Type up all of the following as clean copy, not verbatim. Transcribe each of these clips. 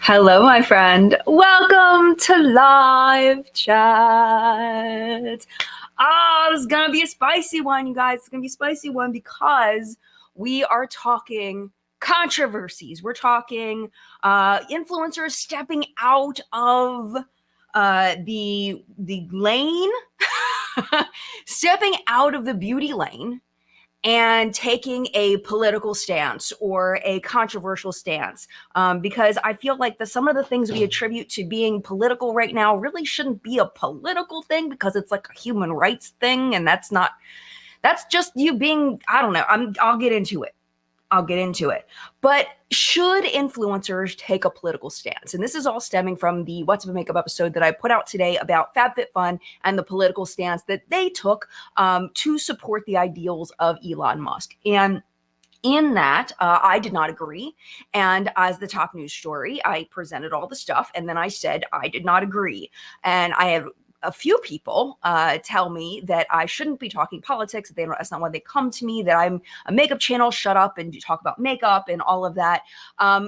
Hello, my friend. Welcome to live chat. This is gonna be a spicy one, you guys. It's gonna be a spicy one because we are talking controversies. We're talking influencers stepping out of the lane, stepping out of the beauty lane and taking a political stance or a controversial stance, because I feel like some of the things we attribute to being political right now really shouldn't be a political thing, because it's like a human rights thing, and that's just you being, I don't know. I'll get into it. I'll get into it. But should influencers take a political stance? And this is all stemming from the What's Up Makeup episode that I put out today about FabFitFun and the political stance that they took to support the ideals of Elon Musk. And in that, I did not agree. And as the top news story, I presented all the stuff, and then I said I did not agree. And I have a few people tell me that I shouldn't be talking politics. That's not why they come to me, that I'm a makeup channel, shut up and talk about makeup and all of that.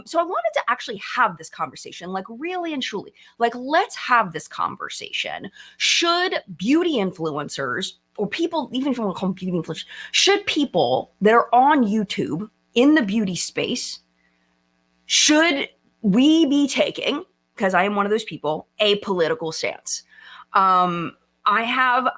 So I wanted to actually have this conversation, like really and truly, like let's have this conversation. Should beauty influencers, or people, even if you want to call them beauty influencers, should people that are on YouTube in the beauty space, should we be taking, because I am one of those people, a political stance? I have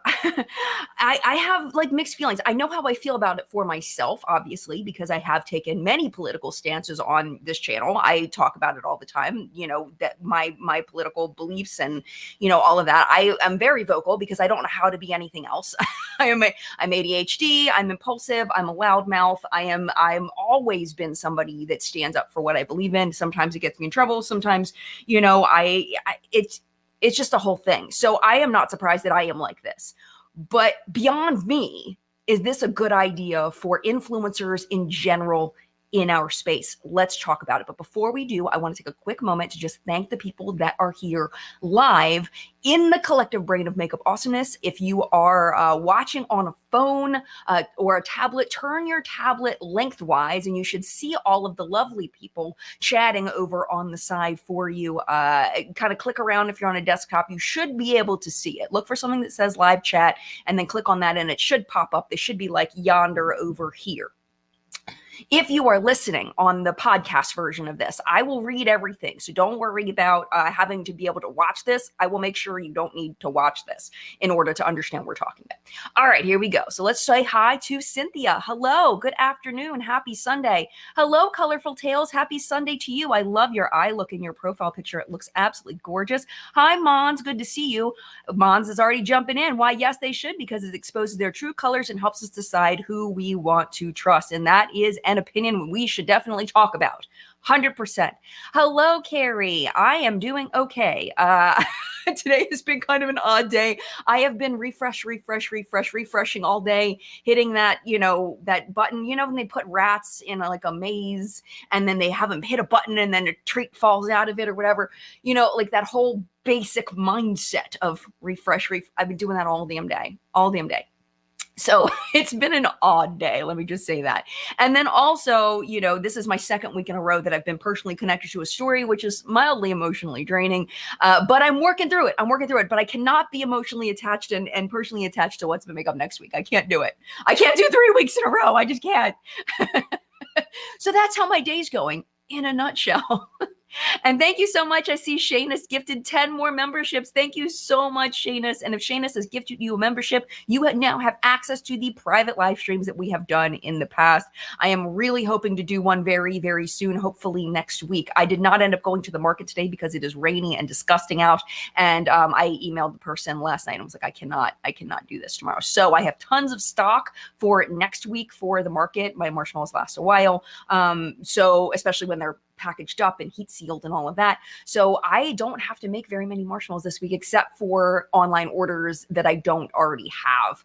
I have like mixed feelings. I know how I feel about it for myself, obviously, because I have taken many political stances on this channel. I talk about it all the time, that my political beliefs and all of that. I am very vocal because I don't know how to be anything else. I'm ADHD, I'm impulsive, I'm a loudmouth. I'm always been somebody that stands up for what I believe in. Sometimes it gets me in trouble. Sometimes, it's just a whole thing. So I am not surprised that I am like this. But beyond me, is this a good idea for influencers in general in our space? Let's talk about it. But before we do, I want to take a quick moment to just thank the people that are here live in the collective brain of makeup awesomeness. If you are watching on a phone or a tablet, turn your tablet lengthwise and you should see all of the lovely people chatting over on the side for you. Kind of click around. If you're on a desktop, you should be able to see it. Look for something that says live chat and then click on that and it should pop up. They should be like yonder over here. If you are listening on the podcast version of this, I will read everything. So don't worry about having to be able to watch this. I will make sure you don't need to watch this in order to understand what we're talking about. All right, here we go. So let's say hi to Cynthia. Hello, good afternoon. Happy Sunday. Hello, Colorful Tales. Happy Sunday to you. I love your eye look in your profile picture. It looks absolutely gorgeous. Hi, Mons. Good to see you. Mons is already jumping in. Why, yes, they should, because it exposes their true colors and helps us decide who we want to trust. And that is an opinion we should definitely talk about. 100%. Hello, Carrie. I am doing okay. Today has been kind of an odd day. I have been refreshing all day, hitting that, that button, when they put rats in like a maze and then they have them hit a button and then a treat falls out of it or whatever, like that whole basic mindset of refresh. I've been doing that all damn day. So it's been an odd day, let me just say that. And then also, this is my second week in a row that I've been personally connected to a story, which is mildly emotionally draining. But I'm working through it. But I cannot be emotionally attached and personally attached to What's Been Makeup next week. I can't do it. I can't do 3 weeks in a row. I just can't. So that's how my day's going in a nutshell. And thank you so much. I see Shayness gifted 10 more memberships. Thank you so much, Shayness. And if Shayness has gifted you a membership, you now have access to the private live streams that we have done in the past. I am really hoping to do one very, very soon, hopefully next week. I did not end up going to the market today because it is rainy and disgusting out. And I emailed the person last night and I was like, I cannot do this tomorrow. So I have tons of stock for next week for the market. My marshmallows last a while. So especially when they're packaged up and heat sealed and all of that. So I don't have to make very many marshmallows this week, except for online orders that I don't already have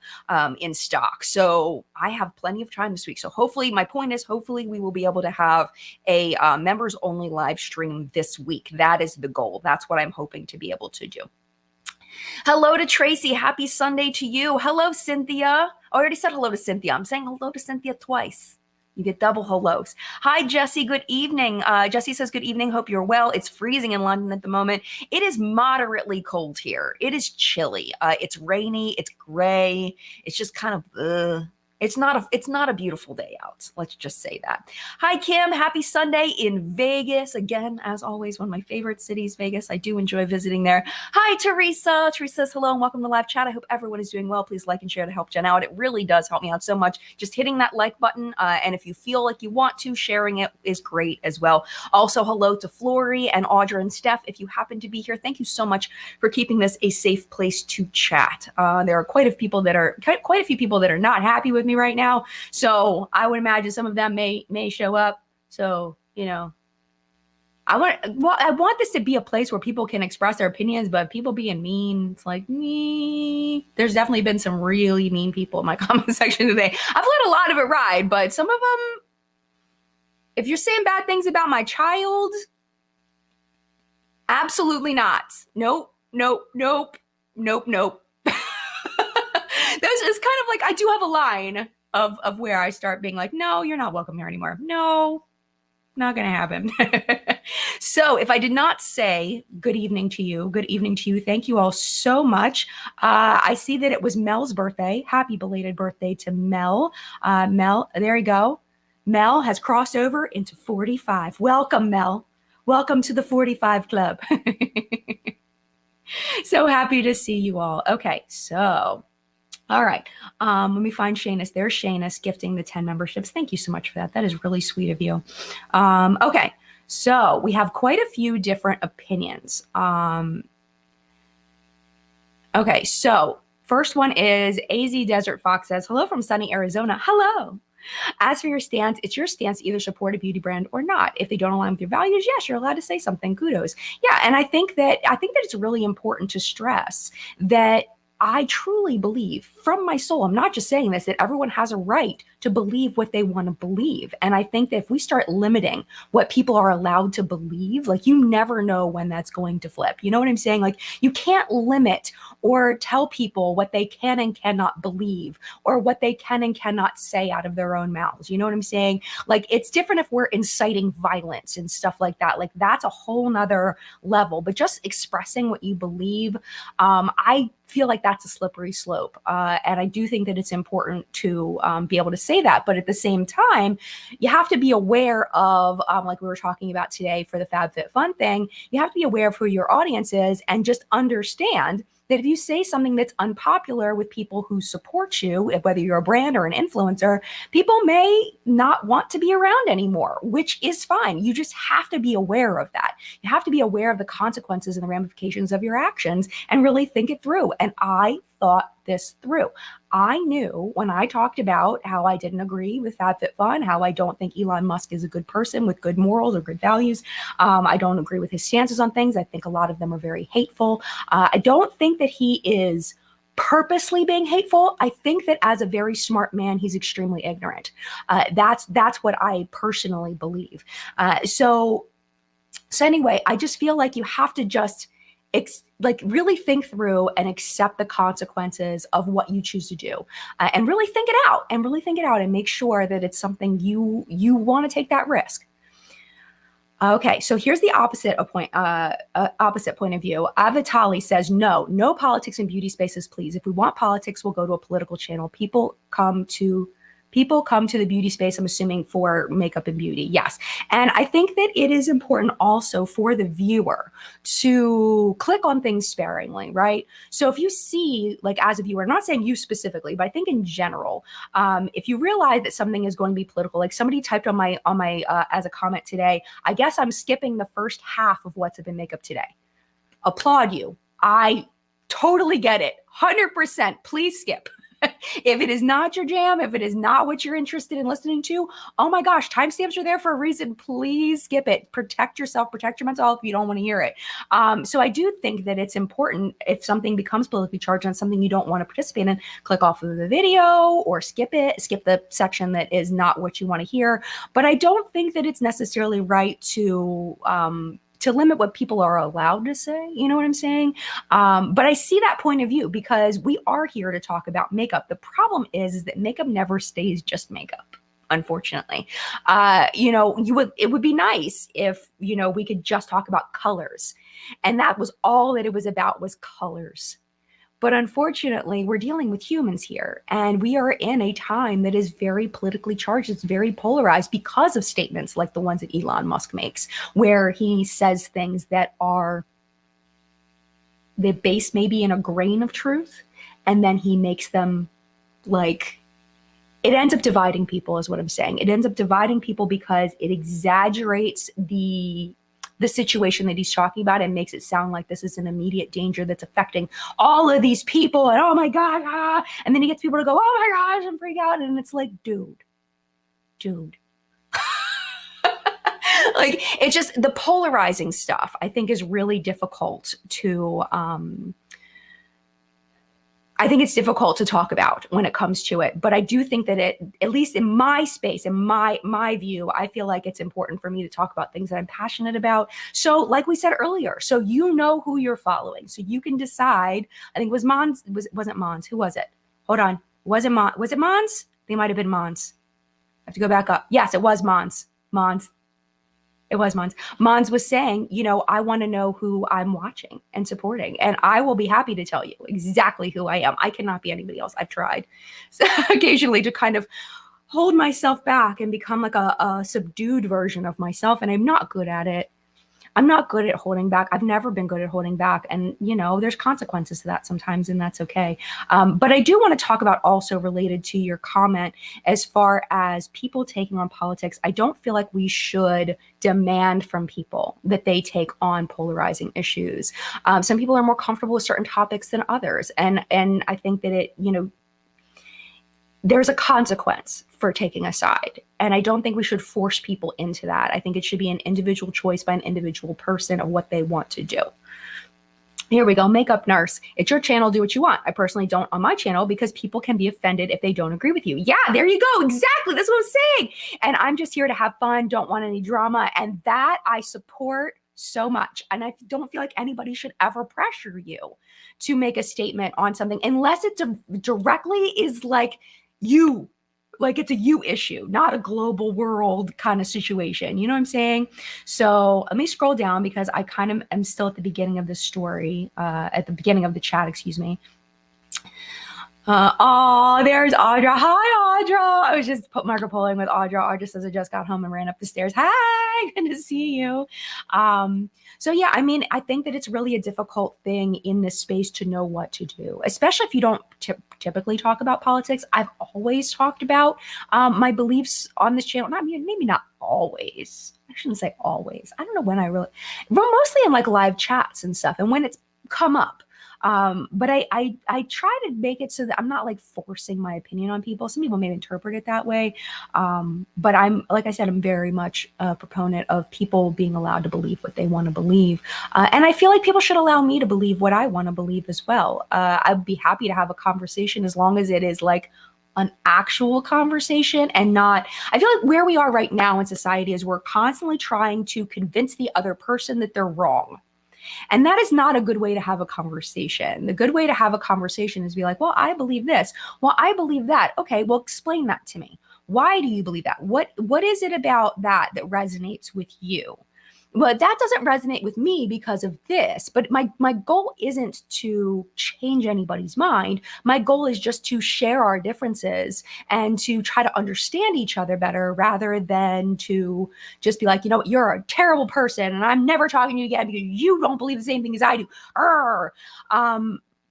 in stock. So I have plenty of time this week. So hopefully, my point is, hopefully we will be able to have a members only live stream this week. That is the goal. That's what I'm hoping to be able to do. Hello to Tracy. Happy Sunday to you. Hello, Cynthia. I already said hello to Cynthia. I'm saying hello to Cynthia twice. You get double hellos. Hi, Jesse. Good evening. Jesse says, good evening. Hope you're well. It's freezing in London at the moment. It is moderately cold here. It is chilly. It's rainy. It's gray. It's just kind of, it's not a beautiful day out. Let's just say that. Hi, Kim. Happy Sunday in Vegas. Again, as always, one of my favorite cities, Vegas. I do enjoy visiting there. Hi, Teresa. Teresa says hello and welcome to live chat. I hope everyone is doing well. Please like and share to help Jen out. It really does help me out so much. Just hitting that like button. And if you feel like you want to, sharing it is great as well. Also, hello to Flory and Audra and Steph. If you happen to be here, thank you so much for keeping this a safe place to chat. There are quite a few people that are not happy with me right now. So I would imagine some of them may show up. So, I want this to be a place where people can express their opinions, but people being mean, it's like me. There's definitely been some really mean people in my comment section today. I've let a lot of it ride, but some of them, if you're saying bad things about my child, absolutely not. Nope. It's kind of like, I do have a line of where I start being like, no, you're not welcome here anymore. No, not going to happen. So if I did not say good evening to you, thank you all so much. I see that it was Mel's birthday. Happy belated birthday to Mel. Mel, there you go. Mel has crossed over into 45. Welcome, Mel. Welcome to the 45 Club. So happy to see you all. Okay, so... all right. Let me find Shanus. There's Shanus gifting the 10 memberships. Thank you so much for that. That is really sweet of you. Okay. So we have quite a few different opinions. Okay. So first one is AZ Desert Fox says, hello from sunny Arizona. Hello. As for your stance, it's your stance to either support a beauty brand or not. If they don't align with your values, yes, you're allowed to say something. Kudos. Yeah. And I think that it's really important to stress that I truly believe from my soul, I'm not just saying this, that everyone has a right to believe what they want to believe. And I think that if we start limiting what people are allowed to believe, like you never know when that's going to flip. You know what I'm saying? Like you can't limit or tell people what they can and cannot believe or what they can and cannot say out of their own mouths. You know what I'm saying? Like it's different if we're inciting violence and stuff like that. Like that's a whole nother level, but just expressing what you believe, I feel like that's a slippery slope. And I do think that it's important to be able to say that. But at the same time, you have to be aware of, like we were talking about today for the FabFitFun thing, you have to be aware of who your audience is and just understand that if you say something that's unpopular with people who support you, whether you're a brand or an influencer, people may not want to be around anymore, which is fine. You just have to be aware of that. You have to be aware of the consequences and the ramifications of your actions and really think it through. And I thought this through. I knew when I talked about how I didn't agree with FabFitFun, how I don't think Elon Musk is a good person with good morals or good values. I don't agree with his stances on things. I think a lot of them are very hateful. I don't think that he is purposely being hateful. I think that as a very smart man, he's extremely ignorant. That's what I personally believe. So anyway, I just feel like you have to just really think through and accept the consequences of what you choose to do, and really think it out and make sure that it's something you want to take that risk. Okay, so here's the opposite point of view. Avatali says, no politics in beauty spaces, please. If we want politics, we'll go to a political channel. People come to the beauty space, I'm assuming, for makeup and beauty. Yes. And I think that it is important also for the viewer to click on things sparingly, right? So if you see, like as a viewer, I'm not saying you specifically, but I think in general, if you realize that something is going to be political, like somebody typed on my as a comment today, I guess I'm skipping the first half of what's up in makeup today. Applaud you. I totally get it. 100%. Please skip. If it is not your jam, if it is not what you're interested in listening to, oh my gosh, timestamps are there for a reason. Please skip it. Protect yourself, protect your mental health if you don't want to hear it. So I do think that it's important if something becomes politically charged on something you don't want to participate in, click off of the video or skip the section that is not what you want to hear. But I don't think that it's necessarily right to limit what people are allowed to say. You know what I'm saying? But I see that point of view because we are here to talk about makeup. The problem is that makeup never stays just makeup. unfortunately. It would be nice if, we could just talk about colors. And that was all that it was about, was colors. But unfortunately, we're dealing with humans here, and we are in a time that is very politically charged. It's very polarized because of statements like the ones that Elon Musk makes, where he says things that are the base maybe in a grain of truth, and then he makes them like, it ends up dividing people, is what I'm saying. It ends up dividing people because it exaggerates the situation that he's talking about and makes it sound like this is an immediate danger that's affecting all of these people, and oh my God, and then he gets people to go, oh my gosh, and freak out. And it's like, dude. Like, it's just the polarizing stuff, I think, is really difficult to I think it's difficult to talk about when it comes to it. But I do think that it, at least in my space, in my view, I feel like it's important for me to talk about things that I'm passionate about. So like we said earlier, so you know who you're following. So you can decide. I think it was Mons, wasn't Mons. Who was it? Hold on. Was it Mons? They might have been Mons. I have to go back up. Yes, it was Mons. It was Mons. Mons was saying, I want to know who I'm watching and supporting. And I will be happy to tell you exactly who I am. I cannot be anybody else. I've tried occasionally to kind of hold myself back and become like a subdued version of myself. And I'm not good at it. I'm not good at holding back. I've never been good at holding back. And, there's consequences to that sometimes, and that's okay. But I do want to talk about, also related to your comment, as far as people taking on politics, I don't feel like we should demand from people that they take on polarizing issues. Some people are more comfortable with certain topics than others. And I think that there's a consequence for taking a side. And I don't think we should force people into that. I think it should be an individual choice by an individual person of what they want to do. Here we go. Makeup Nurse. It's your channel. Do what you want. I personally don't on my channel because people can be offended if they don't agree with you. Yeah, there you go. Exactly. That's what I'm saying. And I'm just here to have fun. Don't want any drama. And that I support so much. And I don't feel like anybody should ever pressure you to make a statement on something unless it directly is like you. Like, it's a you issue, not a global world kind of situation. You know what I'm saying? So let me scroll down because I kind of am still at the beginning of the story, at the beginning of the chat, excuse me. There's Audra. Hi, Audra. I was just Marco Poloing with Audra. Audra says I just got home and ran up the stairs. Hi, good to see you. So yeah, I mean, I think that it's really a difficult thing in this space to know what to do, especially if you don't typically talk about politics. I've always talked about my beliefs on this channel. Maybe not always. I shouldn't say always. I don't know when well, mostly in like live chats and stuff, and when it's come up. But I try to make it so that I'm not like forcing my opinion on people. Some people may interpret it that way. But like I said, I'm very much a proponent of people being allowed to believe what they want to believe. And I feel like people should allow me to believe what I want to believe as well. I'd be happy to have a conversation as long as it is like an actual conversation and not, I feel like where we are right now in society is we're constantly trying to convince the other person that they're wrong. And that is not a good way to have a conversation. The good way to have a conversation is be like, well, I believe this. Well, I believe that. Okay, well, explain that to me. Why do you believe that? What is it about that resonates with you? Well, that doesn't resonate with me because of this. But my goal isn't to change anybody's mind. My goal is just to share our differences and to try to understand each other better rather than to just be like, you're a terrible person and I'm never talking to you again because you don't believe the same thing as I do.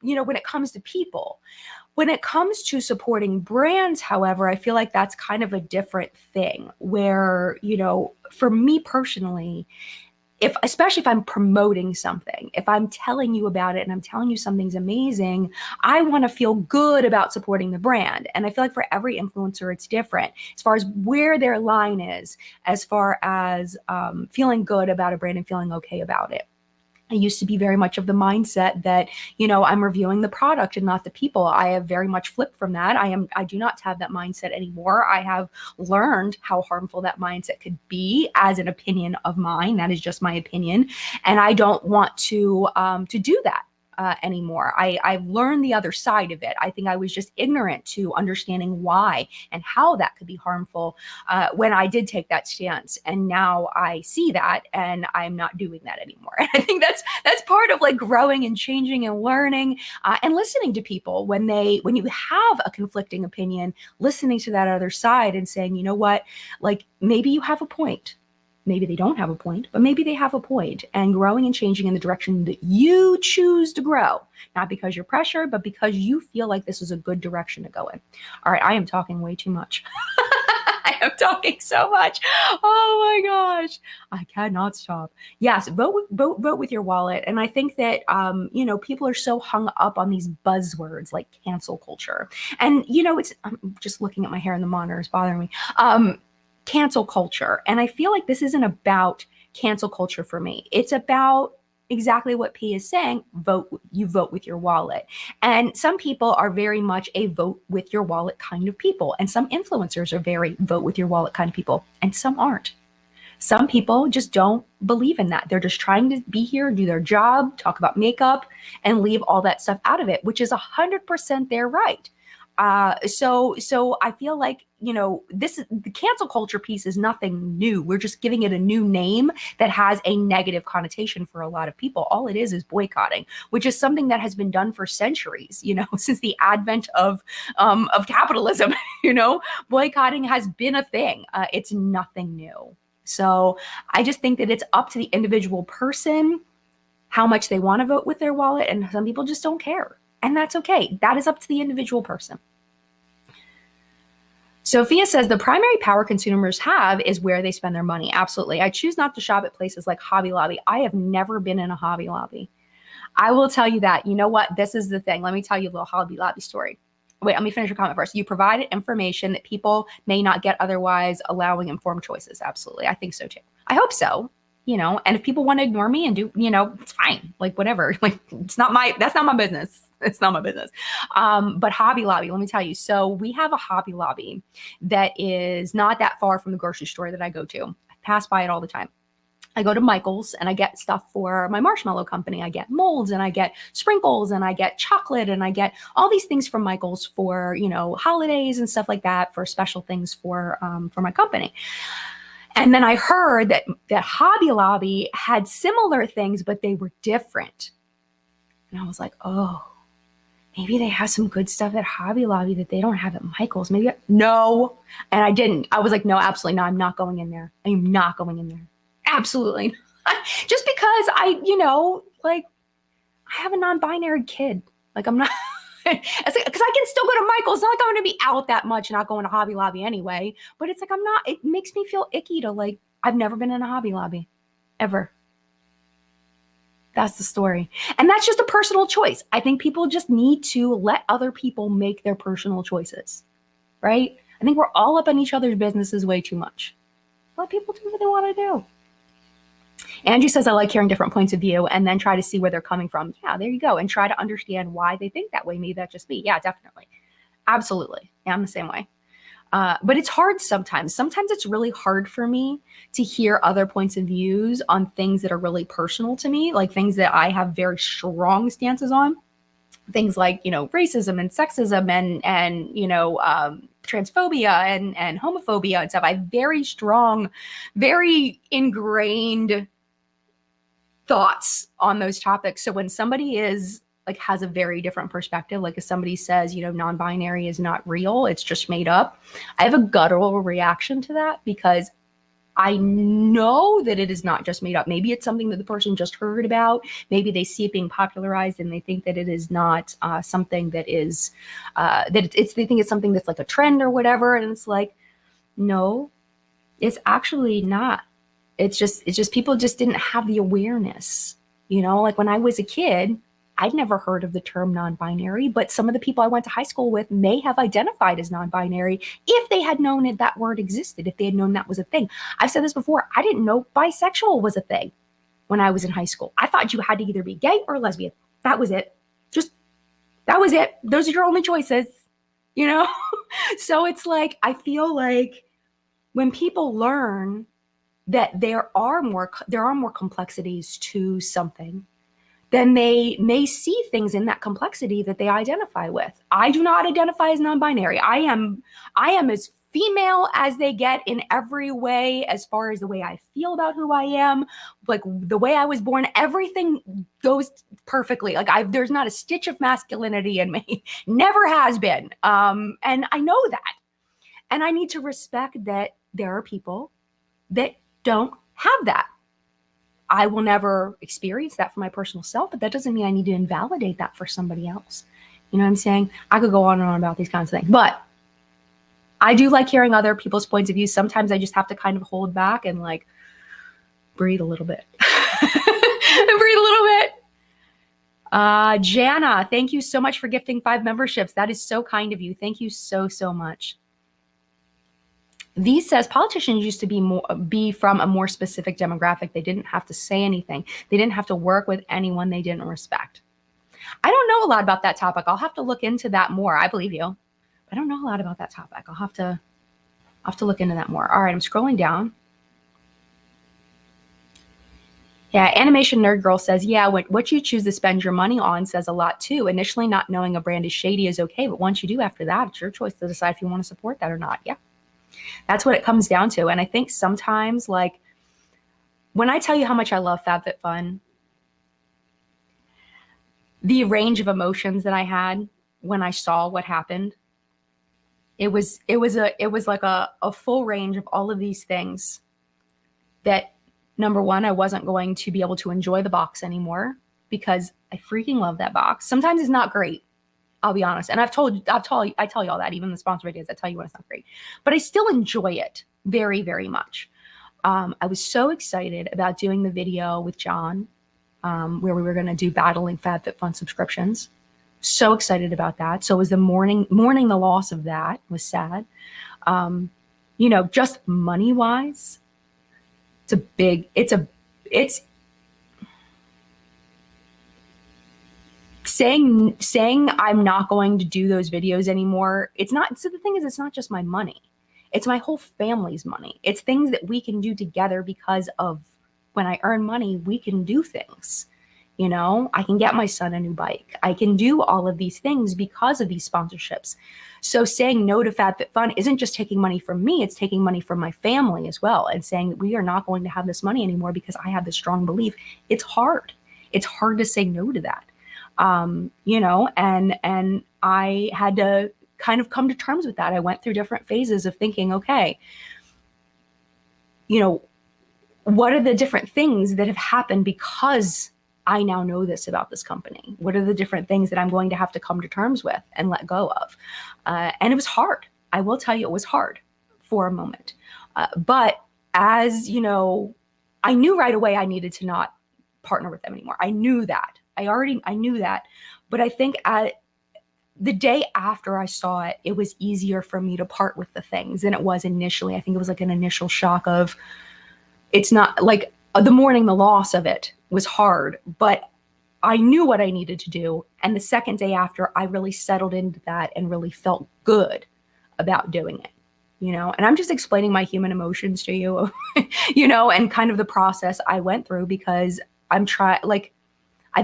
When it comes to people. When it comes to supporting brands, however, I feel like that's kind of a different thing where, for me personally, especially if I'm promoting something, if I'm telling you about it and I'm telling you something's amazing, I want to feel good about supporting the brand. And I feel like for every influencer, it's different as far as where their line is, as far as feeling good about a brand and feeling okay about it. I used to be very much of the mindset that, I'm reviewing the product and not the people. I have very much flipped from that. I do not have that mindset anymore. I have learned how harmful that mindset could be as an opinion of mine. That is just my opinion. And I don't want to do that. anymore. I've learned the other side of it. I think I was just ignorant to understanding why and how that could be harmful when I did take that stance. And now I see that, and I'm not doing that anymore. And I think that's part of like growing and changing and learning and listening to people when you have a conflicting opinion, listening to that other side and saying, you know what, like maybe you have a point. Maybe they don't have a point, but maybe they have a point, and growing and changing in the direction that you choose to grow, not because you're pressured, but because you feel like this is a good direction to go in. All right, I am talking way too much. I am talking so much. Oh my gosh, I cannot stop. Yes, vote with your wallet. And I think that people are so hung up on these buzzwords like cancel culture, and I'm just looking at my hair in the monitor, it's bothering me. Cancel culture. And I feel like this isn't about cancel culture for me. It's about exactly what P is saying. You vote with your wallet. And some people are very much a vote with your wallet kind of people. And some influencers are very vote with your wallet kind of people. And some aren't. Some people just don't believe in that. They're just trying to be here, do their job, talk about makeup, and leave all that stuff out of it, which is 100% their right. So I feel like, the cancel culture piece is nothing new. We're just giving it a new name that has a negative connotation for a lot of people. All it is boycotting, which is something that has been done for centuries, since the advent of capitalism. Boycotting has been a thing. It's nothing new. So I just think that it's up to the individual person how much they want to vote with their wallet, and some people just don't care. And that's okay. That is up to the individual person. Sophia says the primary power consumers have is where they spend their money. Absolutely. I choose not to shop at places like Hobby Lobby. I have never been in a Hobby Lobby. I will tell you that. You know what? This is the thing. Let me tell you a little Hobby Lobby story. Wait, let me finish your comment first. You provided information that people may not get otherwise, allowing informed choices. Absolutely. I think so too. I hope so. And if people want to ignore me and do, it's fine. Like whatever. Like that's not my business. It's not my business. But Hobby Lobby, let me tell you. So we have a Hobby Lobby that is not that far from the grocery store that I go to. I pass by it all the time. I go to Michael's and I get stuff for my marshmallow company. I get molds and I get sprinkles and I get chocolate and I get all these things from Michael's for, holidays and stuff like that, for special things for my company. And then I heard that Hobby Lobby had similar things, but they were different. And I was like, oh, maybe they have some good stuff at Hobby Lobby that they don't have at Michael's. No. And I didn't. I was like, no, absolutely not. I'm not going in there. I am not going in there. Absolutely not. Just because I have a non-binary kid. Like I'm not, because I can still go to Michael's. It's not like I'm going to be out that much, not going to Hobby Lobby anyway. But it's like it makes me feel icky to I've never been in a Hobby Lobby. Ever. That's the story. And that's just a personal choice. I think people just need to let other people make their personal choices, right? I think we're all up on each other's businesses way too much. Let people do what they want to do. Angie says, I like hearing different points of view and then try to see where they're coming from. Yeah, there you go. And try to understand why they think that way. Maybe that's just me. Yeah, definitely. Absolutely. Yeah, I'm the same way. But it's hard sometimes. Sometimes it's really hard for me to hear other points of views on things that are really personal to me, like things that I have very strong stances on. Things like, racism and sexism and transphobia and homophobia and stuff. I have very strong, very ingrained thoughts on those topics. So when somebody has a very different perspective, like if somebody says, non-binary is not real, it's just made up, I have a guttural reaction to that because I know that it is not just made up. Maybe it's something that the person just heard about. Maybe they see it being popularized and they think that it is not something that is, they think it's something that's like a trend or whatever. And it's like, no, it's actually not. It's just people just didn't have the awareness, like when I was a kid, I'd never heard of the term non-binary, but some of the people I went to high school with may have identified as non-binary if they had known that word existed, if they had known that was a thing. I've said this before. I didn't know bisexual was a thing when I was in high school. I thought you had to either be gay or lesbian. That was it. That was it. Those are your only choices, So it's like, I feel like when people learn that there are more complexities to something, then they may see things in that complexity that they identify with. I do not identify as non-binary. I am as female as they get in every way, as far as the way I feel about who I am, like the way I was born, everything goes perfectly. Like there's not a stitch of masculinity in me, never has been. And I know that. And I need to respect that there are people that don't have that. I will never experience that for my personal self, but that doesn't mean I need to invalidate that for somebody else. You know what I'm saying? I could go on and on about these kinds of things, but I do like hearing other people's points of view. Sometimes I just have to kind of hold back and like breathe a little bit. Breathe a little bit. Jana, thank you so much for gifting 5 memberships. That is so kind of you. Thank you so, so much. V says politicians used to be from a more specific demographic. They didn't have to say anything. They didn't have to work with anyone they didn't respect. I don't know a lot about that topic. I'll have to look into that more. I believe you. I don't know a lot about that topic. I'll have to look into that more. All right, I'm scrolling down. Yeah, Animation Nerd Girl says, yeah, what you choose to spend your money on says a lot too. Initially, not knowing a brand is shady is okay, but once you do after that, it's your choice to decide if you want to support that or not. Yeah. That's what it comes down to. And I think sometimes, like, when I tell you how much I love FabFitFun, the range of emotions that I had when I saw what happened, it was like a full range of all of these things that, number one, I wasn't going to be able to enjoy the box anymore because I freaking love that box. Sometimes it's not great. I'll be honest. And I tell you all that, even the sponsor videos, I tell you when it's not great, but I still enjoy it very, very much. I was so excited about doing the video with John, where we were going to do battling FabFitFun subscriptions. So excited about that. So it was the mourning the loss of that. It was sad. You know, just money wise, it's saying I'm not going to do those videos anymore. It's not. So the thing is, it's not just my money. It's my whole family's money. It's things that we can do together because of when I earn money, we can do things. You know, I can get my son a new bike. I can do all of these things because of these sponsorships. So saying no to FabFitFun isn't just taking money from me, it's taking money from my family as well, and saying that we are not going to have this money anymore because I have this strong belief. It's hard. It's hard to say no to that. You know, and I had to kind of come to terms with that. I went through different phases of thinking, okay, you know, what are the different things that have happened because I now know this about this company? What are the different things that I'm going to have to come to terms with and let go of? And it was hard. I will tell you, it was hard for a moment. But as you know, I knew right away I needed to not partner with them anymore. I knew that. I knew that. But I think the day after I saw it, it was easier for me to part with the things than it was initially. I think it was like an initial shock of, it's not like the mourning the loss of it was hard, but I knew what I needed to do. And the second day after, I really settled into that and really felt good about doing it, you know. And I'm just explaining my human emotions to you, you know, and kind of the process I went through, because I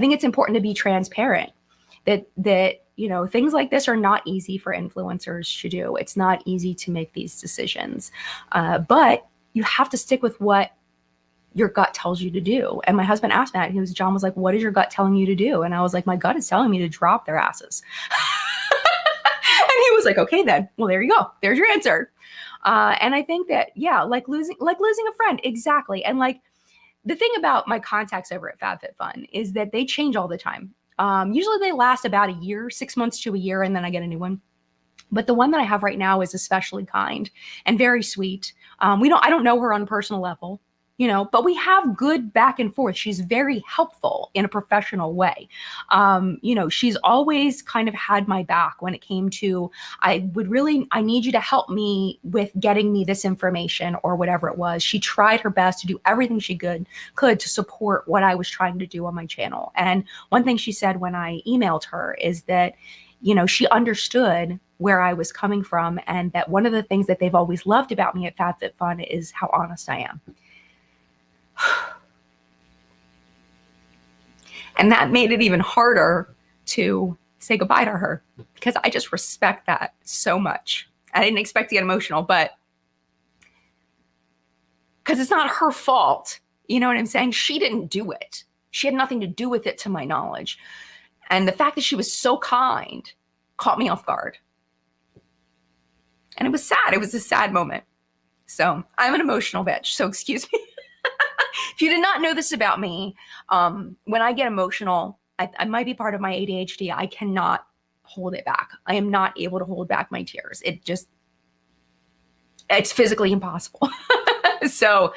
think it's important to be transparent that, you know, things like this are not easy for influencers to do. It's not easy to make these decisions, but you have to stick with what your gut tells you to do. And my husband asked that. John was like, what is your gut telling you to do? And I was like, my gut is telling me to drop their asses. And he was like, okay, then, well, there you go. There's your answer. And I think that, yeah, like losing a friend. Exactly. And like, the thing about my contacts over at FabFitFun is that they change all the time. Usually they last about a year, 6 months to a year, and then I get a new one. But the one that I have right now is especially kind and very sweet. I don't know her on a personal level, you know, but we have good back and forth. She's very helpful in a professional way. You know, she's always kind of had my back when it came to, I need you to help me with getting me this information or whatever it was. She tried her best to do everything she could to support what I was trying to do on my channel. And one thing she said when I emailed her is that, you know, she understood where I was coming from, and that one of the things that they've always loved about me at FabFitFun is how honest I am. And that made it even harder to say goodbye to her because I just respect that so much. I didn't expect to get emotional, but because it's not her fault. You know what I'm saying? She didn't do it. She had nothing to do with it, to my knowledge. And the fact that she was so kind caught me off guard. And it was sad. It was a sad moment. So I'm an emotional bitch. So excuse me. If you did not know this about me, when I get emotional, I might be part of my ADHD. I cannot hold it back. I am not able to hold back my tears. It's physically impossible. So,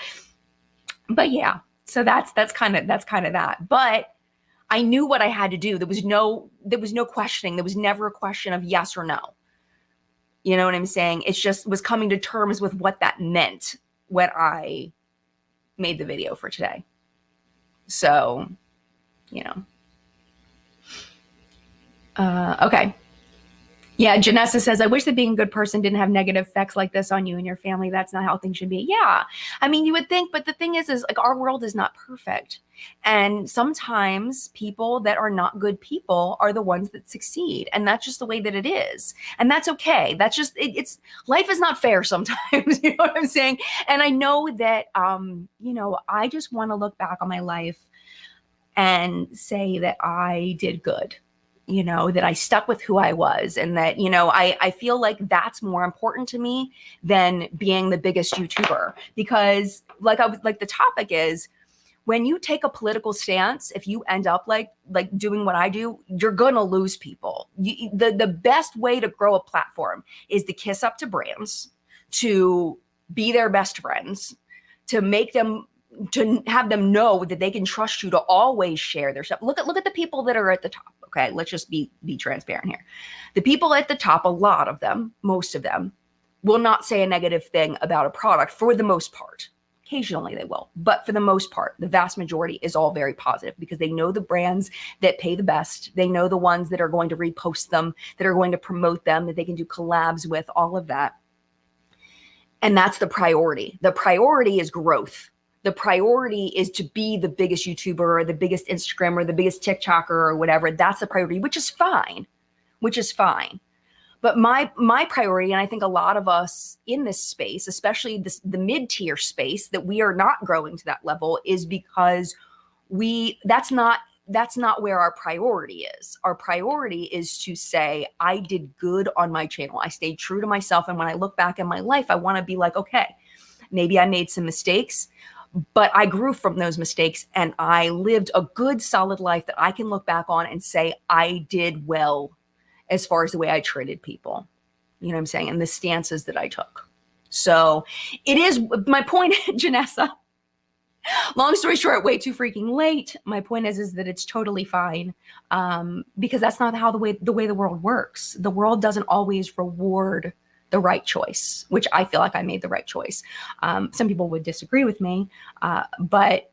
but yeah, so that's kind of that. But I knew what I had to do. There was no questioning. There was never a question of yes or no. You know what I'm saying? It's just was coming to terms with what that meant when I made the video for today. So, you know. Okay. Yeah, Janessa says, I wish that being a good person didn't have negative effects like this on you and your family. That's not how things should be. Yeah. I mean, you would think, but the thing is like our world is not perfect. And sometimes people that are not good people are the ones that succeed. And that's just the way that it is. And that's okay. That's just, it's life is not fair sometimes. You know what I'm saying? And I know that, you know, I just want to look back on my life and say that I did good. You know, that I stuck with who I was, and that, you know, I feel like that's more important to me than being the biggest YouTuber, because like the topic is, when you take a political stance, if you end up like doing what I do, you're gonna lose people. The best way to grow a platform is to kiss up to brands, to be their best friends, to make them, to have them know that they can trust you to always share their stuff. Look at the people that are at the top. Okay, let's just be transparent here. The people at the top, a lot of them, most of them, will not say a negative thing about a product for the most part. Occasionally they will, but for the most part, the vast majority is all very positive because they know the brands that pay the best. They know the ones that are going to repost them, that are going to promote them, that they can do collabs with, all of that. And that's the priority. The priority is growth. The priority is to be the biggest YouTuber or the biggest Instagrammer or the biggest TikToker or whatever. That's the priority, which is fine, But my priority, and I think a lot of us in this space, especially the mid-tier space, that we are not growing to that level is because that's not where our priority is. Our priority is to say, I did good on my channel. I stayed true to myself. And when I look back in my life, I want to be like, okay, maybe I made some mistakes, but I grew from those mistakes and I lived a good, solid life that I can look back on and say, I did well as far as the way I treated people, you know what I'm saying? And the stances that I took. So it is my point, Janessa. Long story short, way too freaking late. My point is that it's totally fine, because that's not how the way the world works. The world doesn't always reward the right choice, which I feel like I made the right choice. Some people would disagree with me, but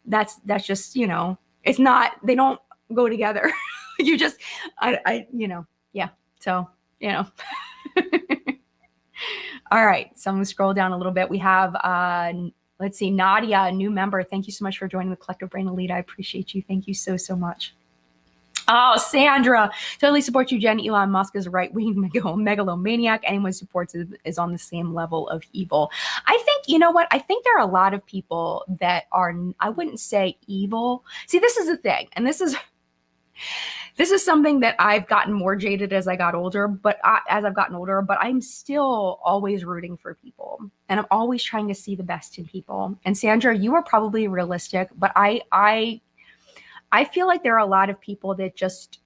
that's just, you know, it's not, they don't go together. You just, you know, yeah. So, you know. All right. So I'm going to scroll down a little bit. We have, let's see, Nadia, a new member. Thank you so much for joining the Collective Brain Elite. I appreciate you. Thank you so, so much. Oh, Sandra, totally support you, Jen. Elon Musk is a right-wing megalomaniac. Anyone supports it is on the same level of evil. I think, you know what? I think there are a lot of people that are, I wouldn't say evil. See, this is the thing, and this is something that I've gotten more jaded as I got older, but I'm still always rooting for people. And I'm always trying to see the best in people. And Sandra, you are probably realistic, but I feel like there are a lot of people that just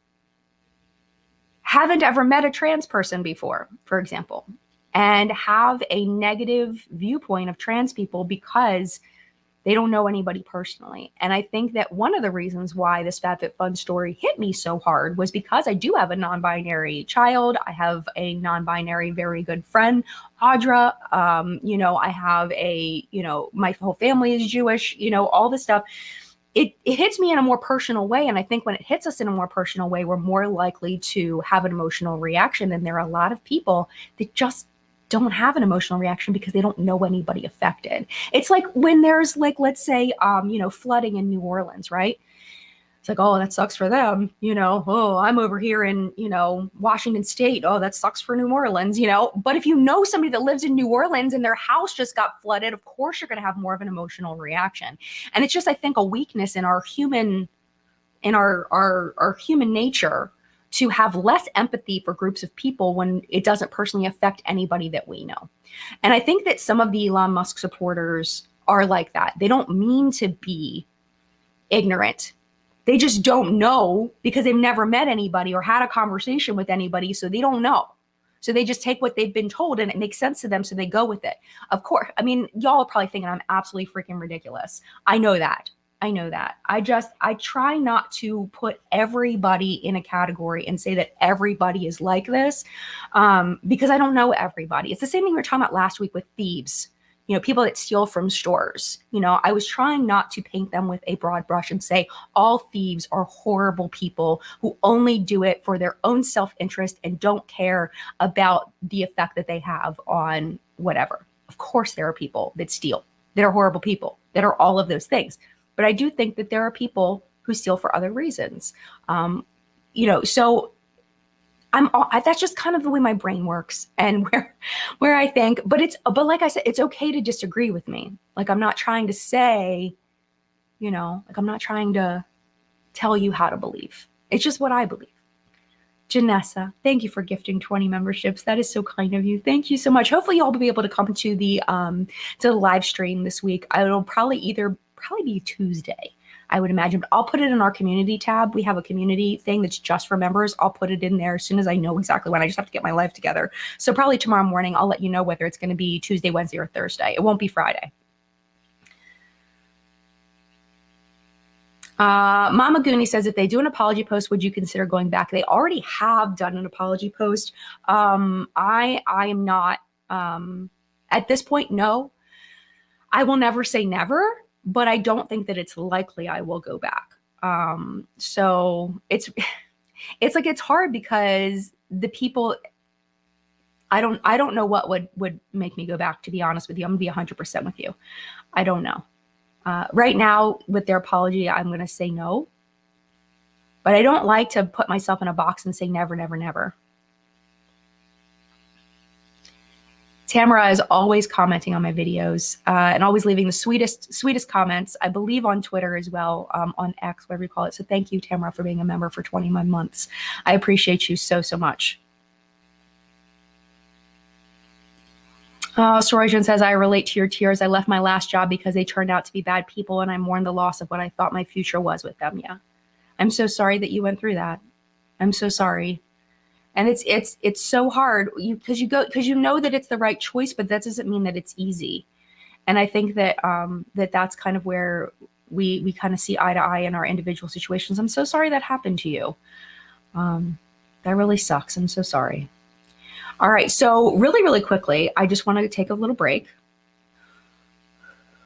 haven't ever met a trans person before, for example, and have a negative viewpoint of trans people because they don't know anybody personally. And I think that one of the reasons why this FabFitFun story hit me so hard was because I do have a non-binary child. I have a non-binary very good friend, Audra. You know, I have my whole family is Jewish, you know, all this stuff. It hits me in a more personal way. And I think when it hits us in a more personal way, we're more likely to have an emotional reaction. And there are a lot of people that just don't have an emotional reaction because they don't know anybody affected. It's like when there's, like, let's say, flooding in New Orleans, right? It's like, oh, that sucks for them, oh, I'm over here in, Washington State. Oh, that sucks for New Orleans. But if you know somebody that lives in New Orleans and their house just got flooded, of course you're going to have more of an emotional reaction. And it's just, I think, a weakness in our human nature to have less empathy for groups of people when it doesn't personally affect anybody that we know. And I think that some of the Elon Musk supporters are like that. They don't mean to be ignorant. They just don't know because they've never met anybody or had a conversation with anybody, so they don't know. So they just take what they've been told and it makes sense to them, so they go with it. Of course, I mean, y'all are probably thinking I'm absolutely freaking ridiculous. I know that. I try not to put everybody in a category and say that everybody is like this, because I don't know everybody. It's the same thing we were talking about last week with thieves. People that steal from stores. I was trying not to paint them with a broad brush and say all thieves are horrible people who only do it for their own self-interest and don't care about the effect that they have on whatever. Of course, there are people that steal, that are horrible people, that are all of those things. But I do think that there are people who steal for other reasons. So that's just kind of the way my brain works and where I think, but like I said, it's okay to disagree with me. Like, I'm not trying to say, I'm not trying to tell you how to believe. It's just what I believe. Janessa, thank you for gifting 20 memberships. That is so kind of you. Thank you so much. Hopefully y'all will be able to come to the live stream this week. It'll probably be Tuesday, I would imagine, but I'll put it in our community tab. We have a community thing that's just for members. I'll put it in there as soon as I know exactly when. I just have to get my life together. So probably tomorrow morning, I'll let you know whether it's going to be Tuesday, Wednesday, or Thursday. It won't be Friday. Mama Goonie says, if they do an apology post, would you consider going back? They already have done an apology post. I am not, at this point, no. I will never say never, but I don't think that it's likely I will go back. So it's like, it's hard because the people, I don't know what would make me go back, to be honest with you. I'm gonna be 100% with you. I don't know. Right now with their apology, I'm going to say no, but I don't like to put myself in a box and say never, never, never. Tamara is always commenting on my videos and always leaving the sweetest comments. I believe on Twitter as well, on X, whatever you call it. So thank you, Tamara, for being a member for 21 months. I appreciate you so, so much. Sorojan says, I relate to your tears. I left my last job because they turned out to be bad people, and I mourn the loss of what I thought my future was with them. Yeah. I'm so sorry that you went through that. I'm so sorry. And it's so hard because you know that it's the right choice, but that doesn't mean that it's easy. And I think that that's kind of where we kind of see eye to eye in our individual situations. I'm so sorry that happened to you. That really sucks. I'm so sorry. All right, so really, really quickly, I just want to take a little break.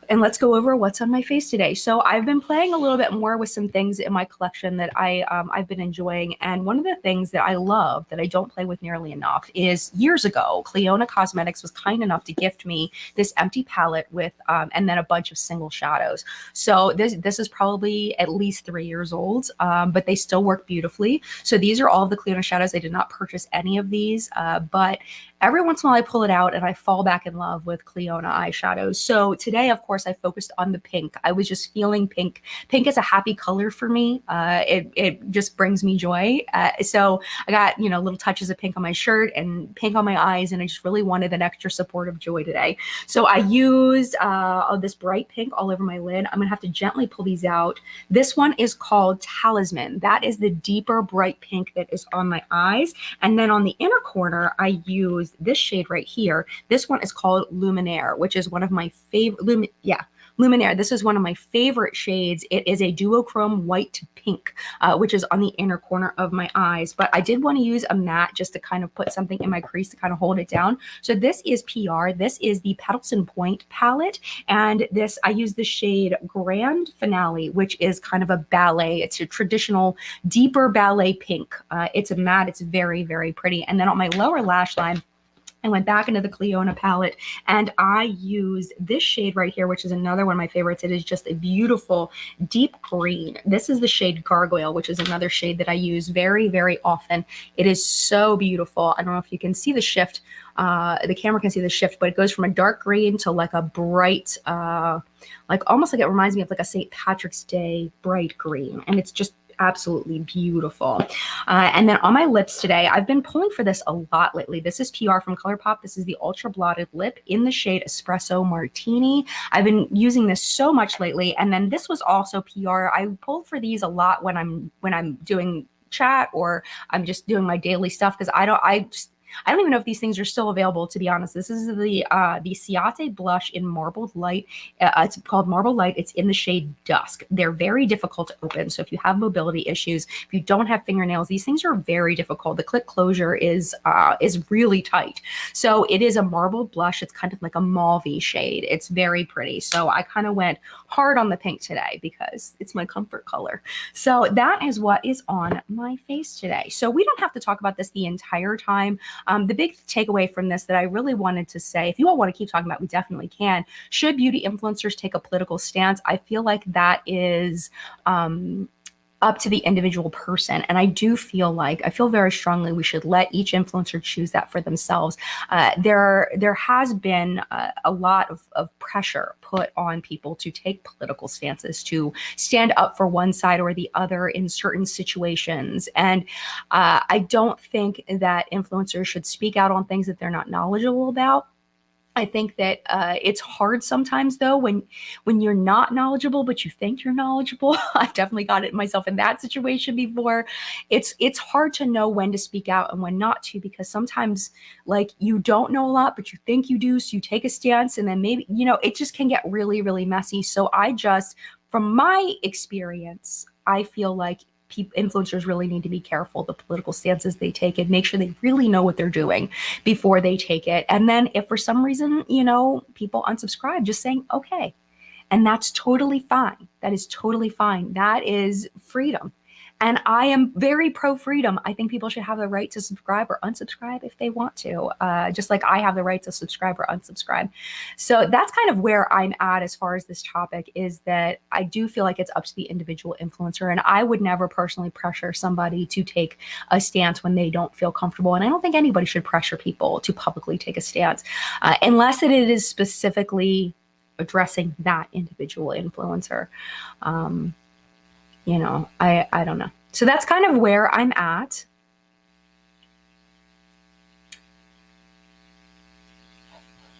And let's go over what's on my face today. So I've been playing a little bit more with some things in my collection that I've been enjoying. And one of the things that I love that I don't play with nearly enough is, years ago, Cleona Cosmetics was kind enough to gift me this empty palette with and then a bunch of single shadows. So this is probably at least 3 years old, but they still work beautifully. So these are all of the Cleona shadows. I did not purchase any of these, but every once in a while I pull it out and I fall back in love with Cleona eyeshadows. So today, of course, I focused on the pink. I was just feeling pink. Pink is a happy color for me. It just brings me joy. So I got, little touches of pink on my shirt and pink on my eyes, and I just really wanted an extra support of joy today. So I used this bright pink all over my lid. I'm gonna have to gently pull these out. This one is called Talisman. That is the deeper bright pink that is on my eyes. And then on the inner corner, I used this shade right here. This one is called Luminaire, which is one of my favorite, Luminaire. This is one of my favorite shades. It is a duochrome white to pink, which is on the inner corner of my eyes. But I did want to use a matte just to kind of put something in my crease to kind of hold it down. So this is PR. This is the Petals and Point palette. And this, I use the shade Grand Finale, which is kind of a ballet. It's a traditional, deeper ballet pink. It's a matte. It's very, very pretty. And then on my lower lash line, I went back into the Cleona palette and I used this shade right here, which is another one of my favorites. It is just a beautiful deep green. This is the shade Gargoyle, which is another shade that I use very, very often. It is so beautiful. I don't know if you can see the shift. The camera can see the shift, but it goes from a dark green to like a bright, like almost like it reminds me of like a St. Patrick's Day bright green. And it's just absolutely beautiful. And then on my lips today, I've been pulling for this a lot lately. This is PR from ColourPop. This is the Ultra Blotted Lip in the shade Espresso Martini. I've been using this so much lately. And then this was also PR. I pull for these a lot when I'm doing chat or I'm just doing my daily stuff, because I don't even know if these things are still available, to be honest. This is the Ciate blush in Marbled Light. It's called Marbled Light. It's in the shade Dusk. They're very difficult to open. So if you have mobility issues, if you don't have fingernails, these things are very difficult. The click closure is really tight. So it is a marbled blush. It's kind of like a mauve-y shade. It's very pretty. So I kind of went hard on the pink today because it's my comfort color. So that is what is on my face today. So we don't have to talk about this the entire time. The big takeaway from this that I really wanted to say, if you all want to keep talking about, we definitely can. Should beauty influencers take a political stance? I feel like that is up to the individual person. And I feel very strongly we should let each influencer choose that for themselves. There has been a lot of pressure put on people to take political stances, to stand up for one side or the other in certain situations. And I don't think that influencers should speak out on things that they're not knowledgeable about. I think that it's hard sometimes, though, when you're not knowledgeable, but you think you're knowledgeable. I've definitely got it myself in that situation before. It's hard to know when to speak out and when not to, because sometimes, like, you don't know a lot, but you think you do, so you take a stance, and then maybe, it just can get really, really messy. So from my experience, I feel like influencers really need to be careful the political stances they take and make sure they really know what they're doing before they take it. And then if for some reason, people unsubscribe, just saying, okay. And that's totally fine. That is totally fine. That is freedom. And I am very pro freedom. I think people should have the right to subscribe or unsubscribe if they want to, just like I have the right to subscribe or unsubscribe. So that's kind of where I'm at as far as this topic, is that I do feel like it's up to the individual influencer. And I would never personally pressure somebody to take a stance when they don't feel comfortable. And I don't think anybody should pressure people to publicly take a stance unless it is specifically addressing that individual influencer. I don't know. So that's kind of where I'm at.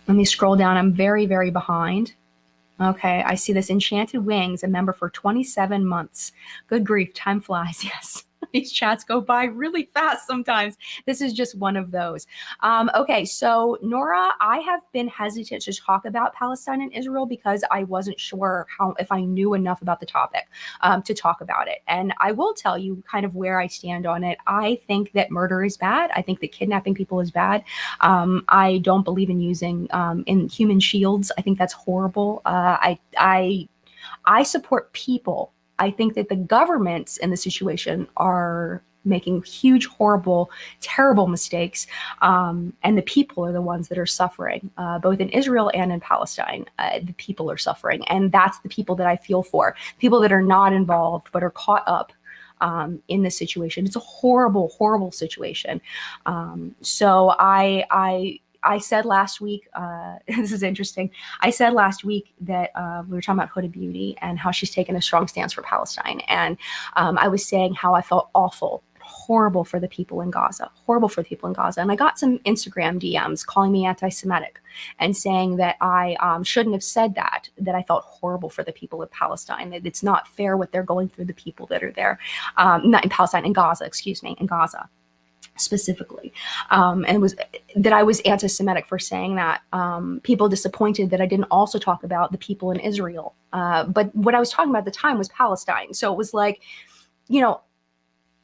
Let me scroll down. I'm very, very behind. Okay, I see this Enchanted Wings, a member for 27 months. Good grief, time flies. Yes. These chats go by really fast sometimes. This is just one of those. Okay, so Nora, I have been hesitant to talk about Palestine and Israel because I wasn't sure if I knew enough about the topic to talk about it. And I will tell you kind of where I stand on it. I think that murder is bad. I think that kidnapping people is bad. I don't believe in using in human shields. I think that's horrible. I support people. I think that the governments in the situation are making huge, horrible, terrible mistakes. And the people are the ones that are suffering, both in Israel and in Palestine. The people are suffering. And that's the people that I feel for. People that are not involved, but are caught up in this situation. It's a horrible, horrible situation. So I said last week, this is interesting. I said last week that we were talking about Huda Beauty and how she's taken a strong stance for Palestine. And I was saying how I felt awful, horrible for the people in Gaza, horrible for the people in Gaza. And I got some Instagram DMs calling me anti-Semitic and saying that I shouldn't have said that I felt horrible for the people of Palestine, that it's not fair what they're going through, the people that are there, not in Palestine, in Gaza, excuse me, in Gaza specifically, and it was that I was anti-Semitic for saying that. People disappointed that I didn't also talk about the people in Israel, but what I was talking about at the time was Palestine. So it was like,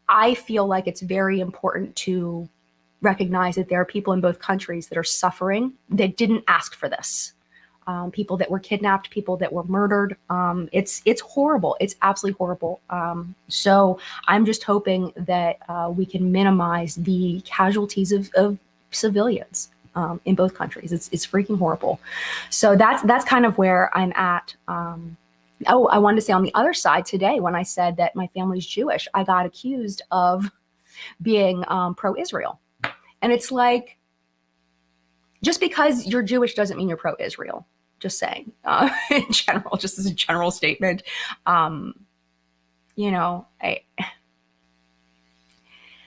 I feel like it's very important to recognize that there are people in both countries that are suffering that didn't ask for this. People that were kidnapped, people that were murdered. It's horrible. It's absolutely horrible. So I'm just hoping that we can minimize the casualties of civilians. in both countries. It's freaking horrible. So that's kind of where I'm at. Oh, I wanted to say on the other side today, when I said that my family's Jewish, I got accused of being pro-Israel. And it's like, just because you're Jewish doesn't mean you're pro-Israel. Just saying, in general, just as a general statement.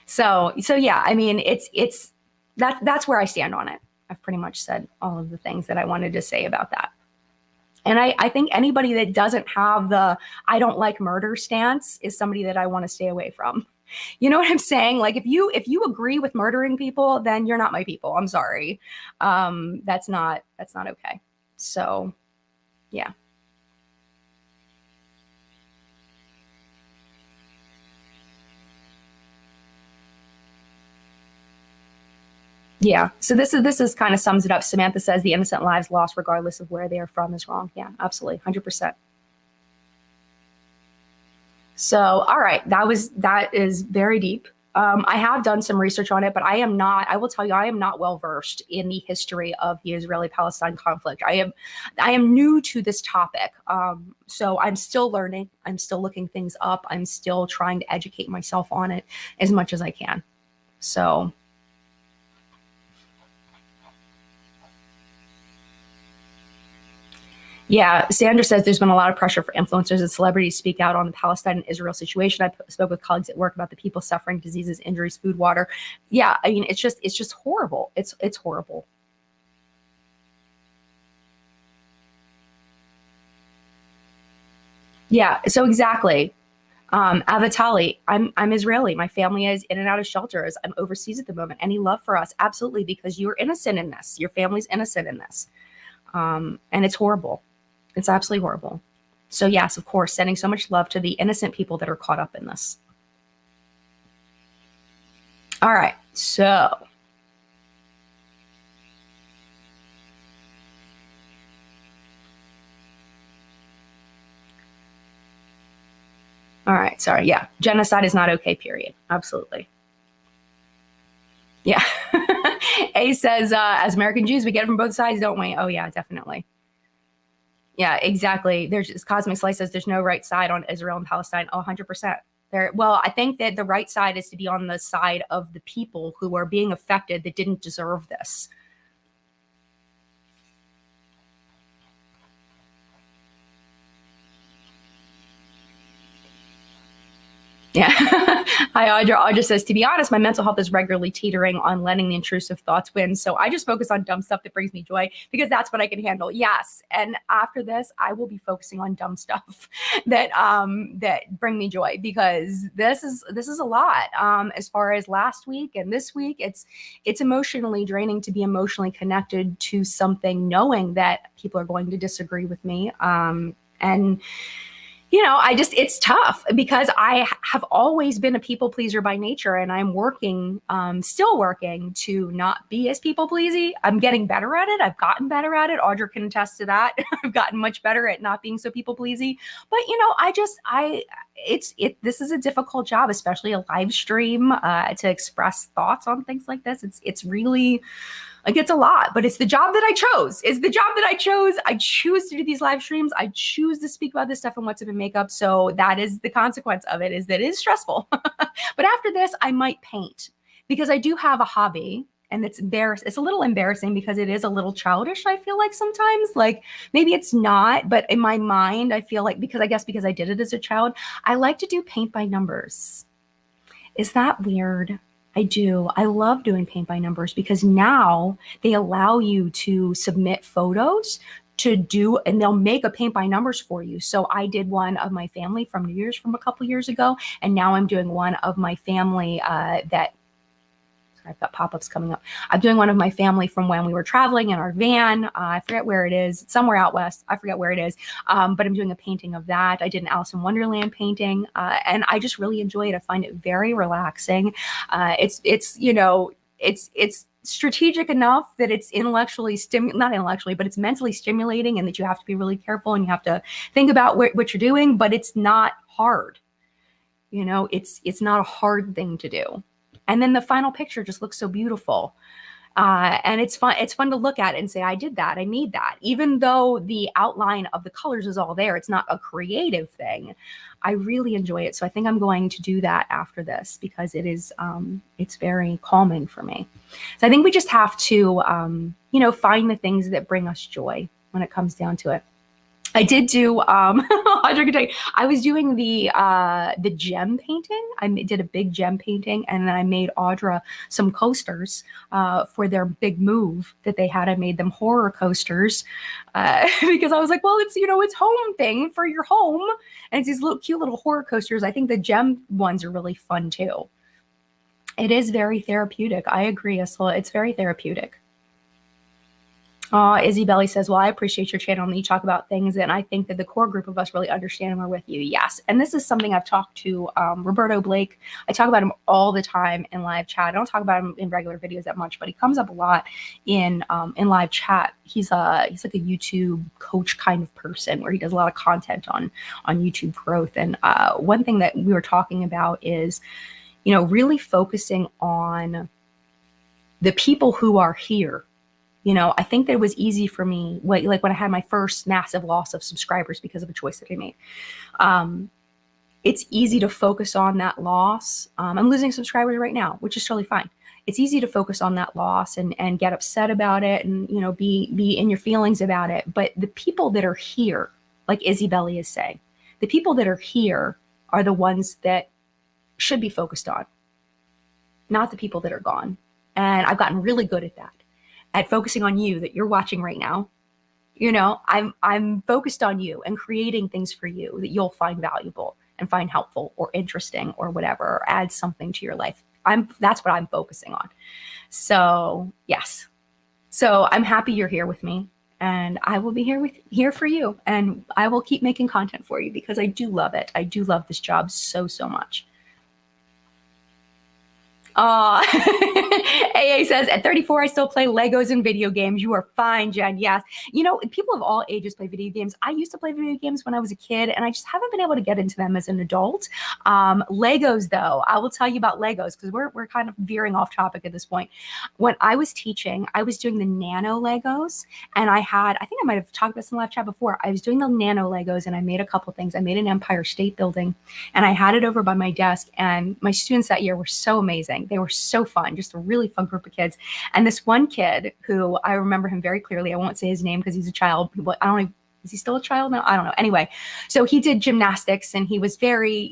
So yeah, I mean, that's where I stand on it. I've pretty much said all of the things that I wanted to say about that. And I think anybody that doesn't have the I don't like murder stance is somebody that I want to stay away from. You know what I'm saying? Like, if you agree with murdering people, then you're not my people. I'm sorry. That's not okay. So, yeah. Yeah. So this is kind of sums it up. Samantha says the innocent lives lost regardless of where they are from is wrong. Yeah, absolutely. 100%. So, all right, that is very deep. I have done some research on it, but I will tell you, I am not well versed in the history of the Israeli-Palestine conflict. I am new to this topic. So I'm still learning. I'm still looking things up. I'm still trying to educate myself on it as much as I can. So, yeah, Sandra says there's been a lot of pressure for influencers and celebrities to speak out on the Palestine and Israel situation. I spoke with colleagues at work about the people suffering diseases, injuries, food, water. Yeah, I mean, it's just horrible. It's horrible. Yeah, so exactly. Avatali, I'm Israeli. My family is in and out of shelters. I'm overseas at the moment. Any love for us? Absolutely, because you're innocent in this. Your family's innocent in this. And it's horrible. It's absolutely horrible. So yes, of course, sending so much love to the innocent people that are caught up in this. All right. So all right. Sorry. Yeah. Genocide is not okay, period. Absolutely. Yeah. A says, as American Jews, we get it from both sides, don't we? Oh, yeah, definitely. Yeah, exactly. There's Cosmic Slice says there's no right side on Israel and Palestine. Oh, 100%. Well, I think that the right side is to be on the side of the people who are being affected that didn't deserve this. Yeah. Hi, Audra. Audra says, to be honest, my mental health is regularly teetering on letting the intrusive thoughts win. So I just focus on dumb stuff that brings me joy because that's what I can handle. Yes. And after this, I will be focusing on dumb stuff that bring me joy because this is a lot. As far as last week and this week, it's emotionally draining to be emotionally connected to something, knowing that people are going to disagree with me. And it's tough because I have always been a people pleaser by nature, and I'm still working to not be as people pleasy. I'm getting better at it. I've gotten better at it. Audra can attest to that. I've gotten much better at not being so people pleasy. But this is a difficult job, especially a live stream, to express thoughts on things like this. It's really. Like, it's a lot, but it's the job that I chose. It's the job that I chose. I choose to do these live streams. I choose to speak about this stuff in WhatsApp and makeup. So that is the consequence of it, is that it is stressful. But after this, I might paint because I do have a hobby, and it's a little embarrassing because it is a little childish. I feel like sometimes, like maybe it's not, but in my mind, I feel like because I did it as a child, I like to do paint by numbers. Is that weird? I do. I love doing paint by numbers because now they allow you to submit photos and they'll make a paint by numbers for you. So I did one of my family from New Year's from a couple years ago, and now I'm doing one of my family I've got pop-ups coming up. I'm doing one of my family from when we were traveling in our van. I forget where it is. It's somewhere out west. I forget where it is. But I'm doing a painting of that. I did an Alice in Wonderland painting, and I just really enjoy it. I find it very relaxing. It's strategic enough that it's not intellectually, but it's mentally stimulating, and that you have to be really careful and you have to think about what you're doing. But it's not hard. It's not a hard thing to do. And then the final picture just looks so beautiful. And it's fun. It's fun to look at and say, I did that. I made that. Even though the outline of the colors is all there, it's not a creative thing. I really enjoy it. So I think I'm going to do that after this because it's very calming for me. So I think we just have to, find the things that bring us joy when it comes down to it. I did do I was doing the gem painting. Did a big gem painting, and then I made Audra some coasters for their big move that they had. I made them horror coasters because I was like, well, it's home thing for your home, and it's these little cute little horror coasters. I think the gem ones are really fun too. It is very therapeutic. I agree, Ursula. It's very therapeutic. Izzy Belly says, well, I appreciate your channel and you talk about things. And I think that the core group of us really understand and we're with you. Yes. And this is something I've talked to Roberto Blake. I talk about him all the time in live chat. I don't talk about him in regular videos that much, but he comes up a lot in live chat. He's like a YouTube coach kind of person where he does a lot of content on YouTube growth. And one thing that we were talking about is, really focusing on the people who are here. I think that it was easy for me, like when I had my first massive loss of subscribers because of a choice that I made. It's easy to focus on that loss. I'm losing subscribers right now, which is totally fine. It's easy to focus on that loss and get upset about it and, be in your feelings about it. But the people that are here, like Izzy Belly is saying, the people that are here are the ones that should be focused on, not the people that are gone. And I've gotten really good at that. At focusing on you that you're watching right now. I'm focused on you and creating things for you that you'll find valuable and find helpful or interesting or whatever, or add something to your life. That's what I'm focusing on. So yes. So I'm happy you're here with me and I will be here for you. And I will keep making content for you because I do love it. I do love this job so, so much. AA says, at 34, I still play Legos and video games. You are fine, Jen. Yes. People of all ages play video games. I used to play video games when I was a kid, and I just haven't been able to get into them as an adult. Legos, though, I will tell you about Legos because we're kind of veering off topic at this point. When I was teaching, I was doing the nano Legos, and I think I might have talked about this in the live chat before. I was doing the nano Legos, and I made a couple things. I made an Empire State Building, and I had it over by my desk, and my students that year were so amazing. They were so fun, just a really fun group of kids. And this one kid who I remember him very clearly, I won't say his name because he's a child. I don't know, is he still a child now? I don't know. Anyway, so he did gymnastics and he was very,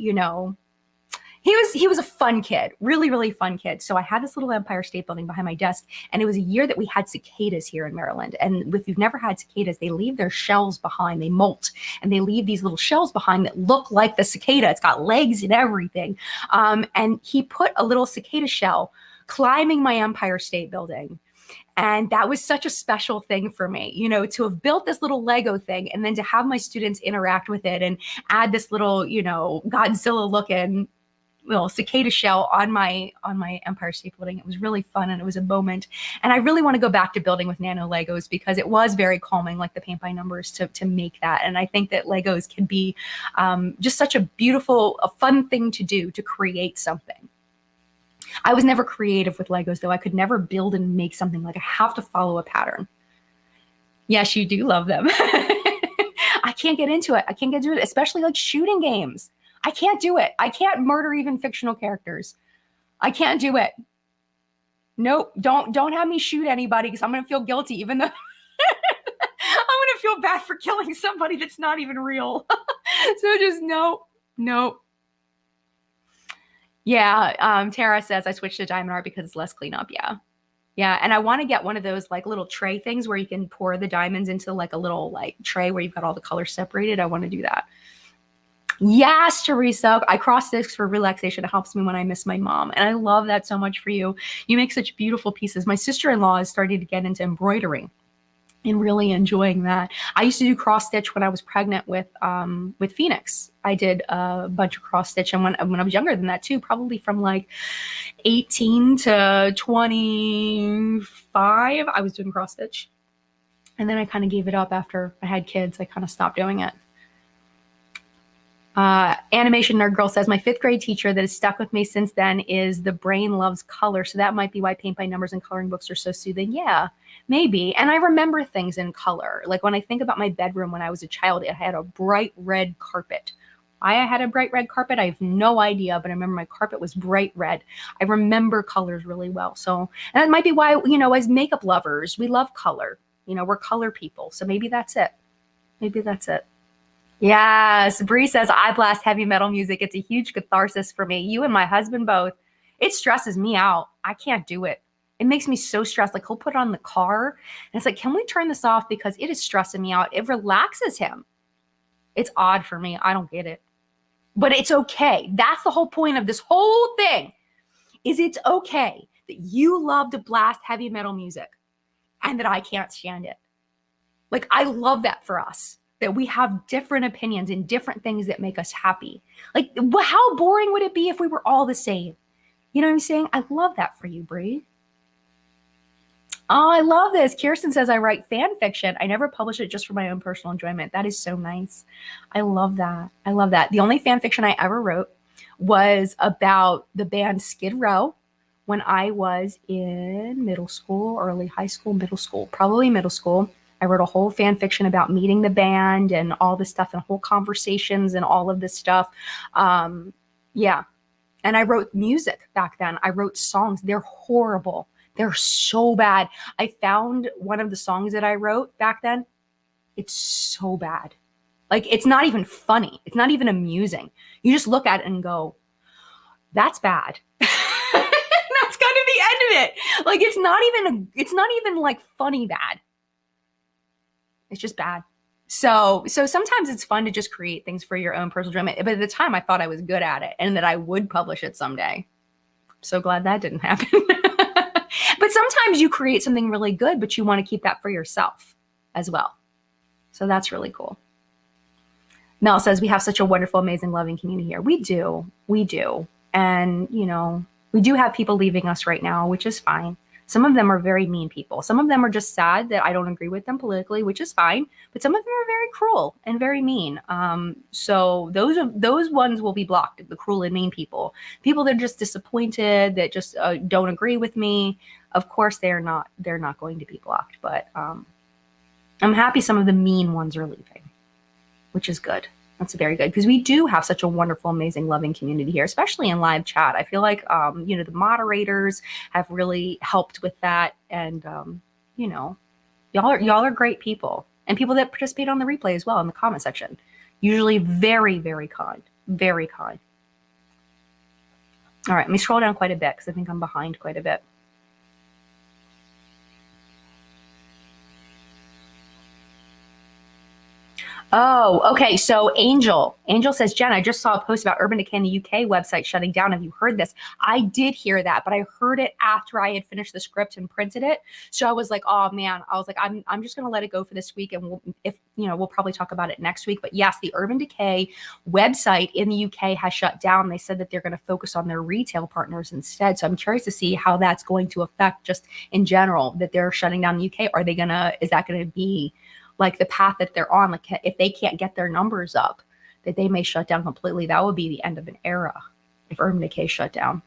he was a fun kid, really, really fun kid. So I had this little Empire State Building behind my desk, and it was a year that we had cicadas here in Maryland. And if you've never had cicadas, they leave their shells behind. They molt, and they leave these little shells behind that look like the cicada. It's got legs and everything. And he put a little cicada shell climbing my Empire State Building. And that was such a special thing for me, to have built this little Lego thing and then to have my students interact with it and add this little, Godzilla looking little cicada shell on my Empire State Building. It was really fun and it was a moment. And I really want to go back to building with nano Legos because it was very calming, like the paint by numbers, to make that. And I think that Legos can be just such a beautiful, a fun thing to do to create something. I was never creative with Legos, though. I could never build and make something. Like I have to follow a pattern. Yes, you do love them. I can't get into it. I can't get into it, especially like shooting games. I can't do it. I can't murder even fictional characters. I can't do it. Nope. Don't have me shoot anybody because I'm going to feel guilty, even though I'm going to feel bad for killing somebody that's not even real. So just nope. Yeah. Tara says I switched to diamond art because it's less cleanup. Yeah. Yeah. And I want to get one of those like little tray things where you can pour the diamonds into like a little like tray where you've got all the colors separated. I want to do that. Yes, Teresa. I cross stitch for relaxation. It helps me when I miss my mom. And I love that so much for you. You make such beautiful pieces. My sister-in-law is starting to get into embroidery and really enjoying that. I used to do cross stitch when I was pregnant with Phoenix. I did a bunch of cross stitch. And when I was younger than that too, probably from like 18 to 25, I was doing cross stitch. And then I kind of gave it up after I had kids. I kind of stopped doing it. Animation Nerd Girl says, my 5th grade teacher that has stuck with me since then is the brain loves color. So that might be why paint by numbers and coloring books are so soothing. Yeah, maybe. And I remember things in color. Like when I think about my bedroom when I was a child, it had a bright red carpet. Why I had a bright red carpet, I have no idea, but I remember my carpet was bright red. I remember colors really well. So, and that might be why, as makeup lovers, we love color. We're color people. So maybe that's it. Maybe that's it. Yes, Bree says, I blast heavy metal music. It's a huge catharsis for me. You and my husband both. It stresses me out. I can't do it. It makes me so stressed. Like he'll put it on the car and it's like, can we turn this off? Because it is stressing me out. It relaxes him. It's odd for me. I don't get it. But it's okay. That's the whole point of this whole thing is it's okay that you love to blast heavy metal music and that I can't stand it. Like I love that for us. That we have different opinions and different things that make us happy. Like, how boring would it be if we were all the same? You know what I'm saying? I love that for you, Bree. Oh, I love this. Kirsten says, I write fan fiction. I never publish it just for my own personal enjoyment. That is so nice. I love that. I love that. The only fan fiction I ever wrote was about the band Skid Row when I was in middle school, early high school, middle school, probably middle school. I wrote a whole fan fiction about meeting the band and all this stuff and whole conversations and all of this stuff. Yeah. And I wrote music back then. I wrote songs. They're horrible. They're so bad. I found one of the songs that I wrote back then. It's so bad. Like, it's not even funny. It's not even amusing. You just look at it and go, that's bad. That's kind of the end of it. Like, it's not even like funny bad. It's just bad. So sometimes it's fun to just create things for your own personal enjoyment. But at the time I thought I was good at it and that I would publish it someday. So glad that didn't happen. But sometimes you create something really good, but you want to keep that for yourself as well. So that's really cool. Mel says, we have such a wonderful, amazing, loving community here. We do. We do. And, we do have people leaving us right now, which is fine. Some of them are very mean people. Some of them are just sad that I don't agree with them politically, which is fine. But some of them are very cruel and very mean. So those ones will be blocked, the cruel and mean people. People that are just disappointed, that just don't agree with me. Of course, they're not going to be blocked. But I'm happy some of the mean ones are leaving, which is good. That's very good because we do have such a wonderful, amazing, loving community here, especially in live chat. I feel like, the moderators have really helped with that. And, y'all are great people and people that participate on the replay as well in the comment section. Usually very, very kind, very kind. All right, let me scroll down quite a bit because I think I'm behind quite a bit. Oh, okay. So Angel says, Jen, I just saw a post about Urban Decay in the UK website shutting down. Have you heard this? I did hear that, but I heard it after I had finished the script and printed it. So I was like, oh man, I'm just going to let it go for this week. And we'll probably talk about it next week. But yes, the Urban Decay website in the UK has shut down. They said that they're going to focus on their retail partners instead. So I'm curious to see how that's going to affect just in general that they're shutting down the UK. Is that going to be like the path that they're on? Like if they can't get their numbers up, that they may shut down completely. That would be the end of an era if Urban Decay shut down.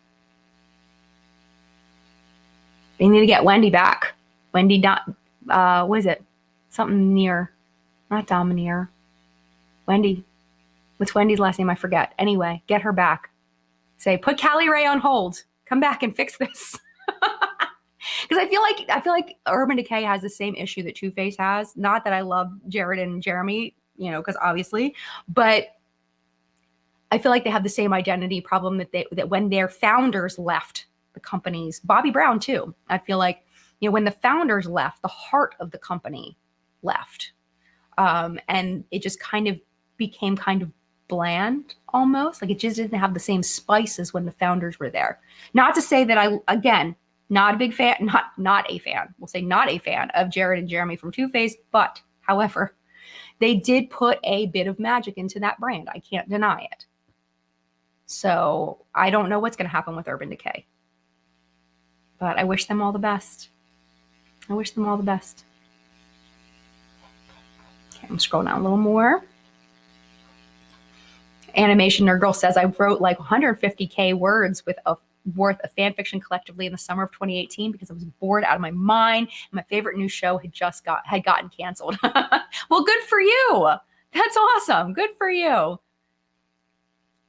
They need to get Wendy back. Wendy, what is it? Something near, not Domineer. Wendy. What's Wendy's last name? I forget. Anyway, get her back. Say, put Callie Ray on hold. Come back and fix this. Because I feel like Urban Decay has the same issue that Two Face has. Not that I love Jared and Jeremy, because obviously, but I feel like they have the same identity problem that when their founders left the companies, Bobby Brown too. I feel like when the founders left, the heart of the company left, and it just kind of became kind of bland almost. Like it just didn't have the same spice as when the founders were there. Not to say that not a big fan, not a fan. We'll say not a fan of Jared and Jeremy from Two Face, but however, they did put a bit of magic into that brand. I can't deny it. So I don't know what's going to happen with Urban Decay, but I wish them all the best. I wish them all the best. Okay, I'm scrolling down a little more. Animation Nerd Girl says, I wrote like 150K words worth of fan fiction collectively in the summer of 2018 because I was bored out of my mind. And my favorite new show had gotten canceled. Well, good for you. That's awesome. Good for you.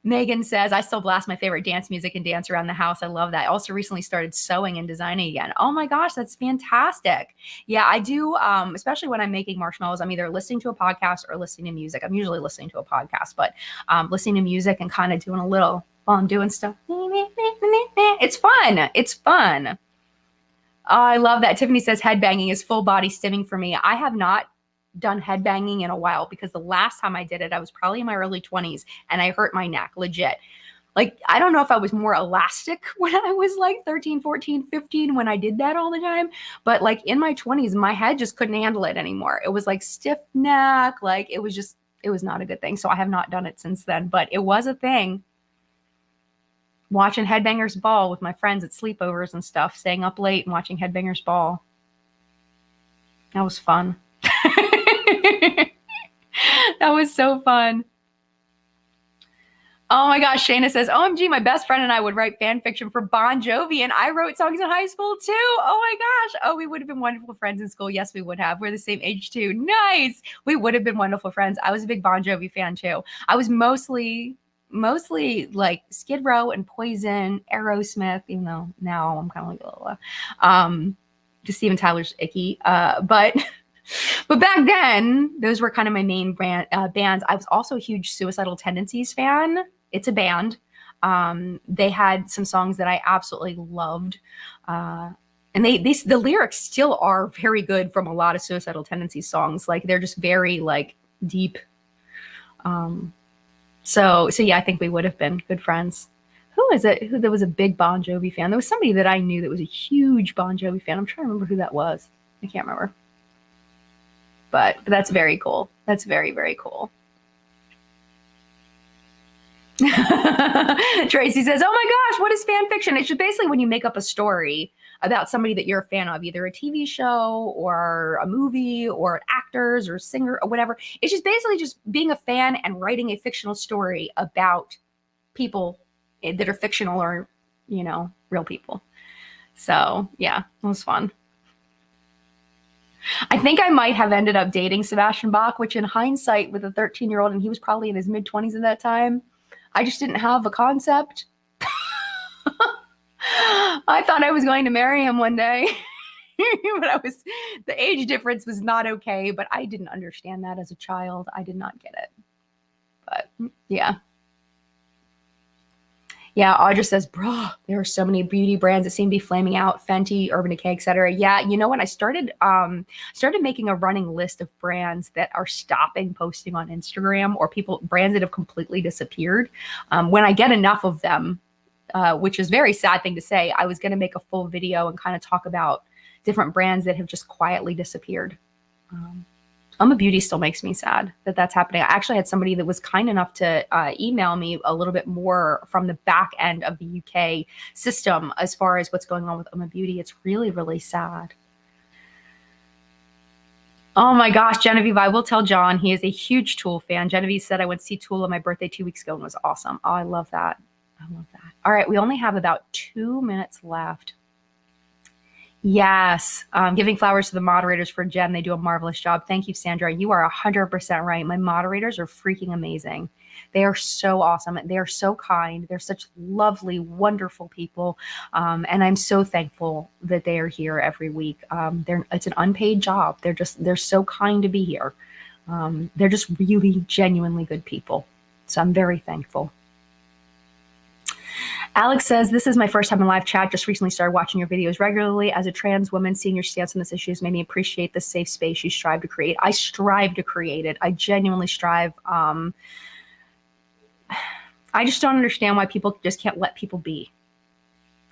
Megan says, I still blast my favorite dance music and dance around the house. I love that. I also recently started sewing and designing again. Oh my gosh, that's fantastic. Yeah, I do. Especially when I'm making marshmallows, I'm either listening to a podcast or listening to music. I'm usually listening to a podcast, but listening to music and kind of doing a little while I'm doing stuff. It's fun. It's fun. I love that. Tiffany says headbanging is full body stimming for me. I have not done headbanging in a while because the last time I did it, I was probably in my early 20s and I hurt my neck legit. Like, I don't know if I was more elastic when I was like 13, 14, 15 when I did that all the time, but like in my 20s, my head just couldn't handle it anymore. It was like stiff neck. Like it was not a good thing. So I have not done it since then, but it was a thing. Watching Headbangers Ball with my friends at sleepovers and stuff, staying up late and watching Headbangers Ball. That was fun. That was so fun. Oh my gosh, Shayna says, OMG, my best friend and I would write fan fiction for Bon Jovi, and I wrote songs in high school too. Oh my gosh. Oh, we would have been wonderful friends in school. Yes, we would have. We're the same age too. Nice. We would have been wonderful friends. I was a big Bon Jovi fan too. I was mostly like Skid Row and Poison, Aerosmith, even though now I'm kind of like, just Steven Tyler's icky. But back then, those were kind of my main bands. I was also a huge Suicidal Tendencies fan. It's a band. They had some songs that I absolutely loved. And the lyrics still are very good from a lot of Suicidal Tendencies songs. Like they're just very like deep. So yeah, I think we would have been good friends. Who is it? Who there was a big Bon Jovi fan? There was somebody that I knew that was a huge Bon Jovi fan. I'm trying to remember who that was. I can't remember. But that's very cool. That's very, very cool. Tracy says, oh my gosh, what is fan fiction? It's just basically when you make up a story about somebody that you're a fan of, either a TV show or a movie or actors or singer or whatever. It's just basically just being a fan and writing a fictional story about people that are fictional or, real people. So yeah, it was fun. I think I might have ended up dating Sebastian Bach, which in hindsight with a 13-year-old, and he was probably in his mid-20s at that time, I just didn't have a concept. I thought I was going to marry him one day, but the age difference was not okay, but I didn't understand that as a child. I did not get it. But yeah. Yeah, Audra says, bro, there are so many beauty brands that seem to be flaming out, Fenty, Urban Decay, etc. Yeah, you know what? I started making a running list of brands that are stopping posting on Instagram, or brands that have completely disappeared. When I get enough of them, which is a very sad thing to say, I was going to make a full video and kind of talk about different brands that have just quietly disappeared. Beauty still makes me sad that that's happening. I actually had somebody that was kind enough to email me a little bit more from the back end of the UK system as far as what's going on with Beauty. It's really, really sad. Oh my gosh, Genevieve, I will tell John he is a huge Tool fan. Genevieve said I went to see Tool on my birthday 2 weeks ago and it was awesome. Oh, I love that. I love that. All right, we only have about 2 minutes left. Yes. Giving flowers to the moderators for Jen. They do a marvelous job. Thank you, Sandra. You are 100% right. My moderators are freaking amazing. They are so awesome. They are so kind. They're such lovely, wonderful people. And I'm so thankful that they are here every week. It's an unpaid job. They're so kind to be here. They're just really genuinely good people. So I'm very thankful. Alex says, this is my first time in live chat. Just recently started watching your videos regularly. As a trans woman, seeing your stance on this issue has made me appreciate the safe space you strive to create. I strive to create it. I genuinely strive. I just don't understand why people just can't let people be.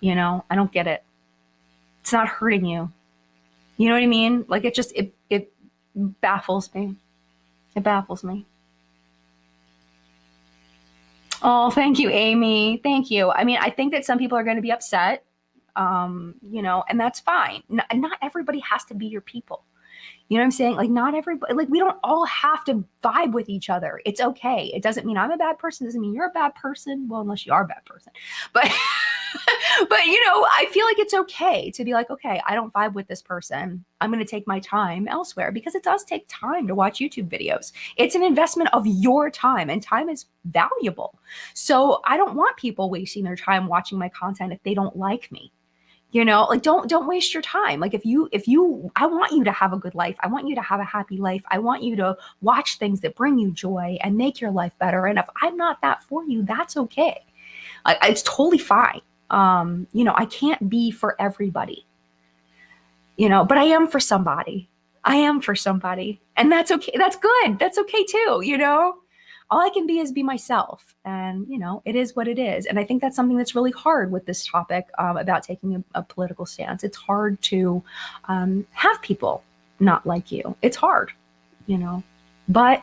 I don't get it. It's not hurting you. You know what I mean? Like it baffles me. It baffles me. Oh, thank you, Amy. Thank you. I mean, I think that some people are going to be upset, and that's fine. Not everybody has to be your people. You know what I'm saying? Like, not everybody, like, we don't all have to vibe with each other. It's okay. It doesn't mean I'm a bad person. It doesn't mean you're a bad person. Well, unless you are a bad person. But, but, you know, I feel like it's okay to be like, okay, I don't vibe with this person. I'm going to take my time elsewhere, because it does take time to watch YouTube videos. It's an investment of your time, and time is valuable. So I don't want people wasting their time watching my content if they don't like me. You know, like, don't waste your time. Like, I want you to have a good life. I want you to have a happy life. I want you to watch things that bring you joy and make your life better. And if I'm not that for you, that's okay. It's totally fine. You know, I can't be for everybody, you know, but I am for somebody. I am for somebody. And that's okay. That's good. That's okay too, you know? All I can be is be myself. And, you know, it is what it is. And I think that's something that's really hard with this topic, about taking a political stance. It's hard to have people not like you. It's hard, you know, but,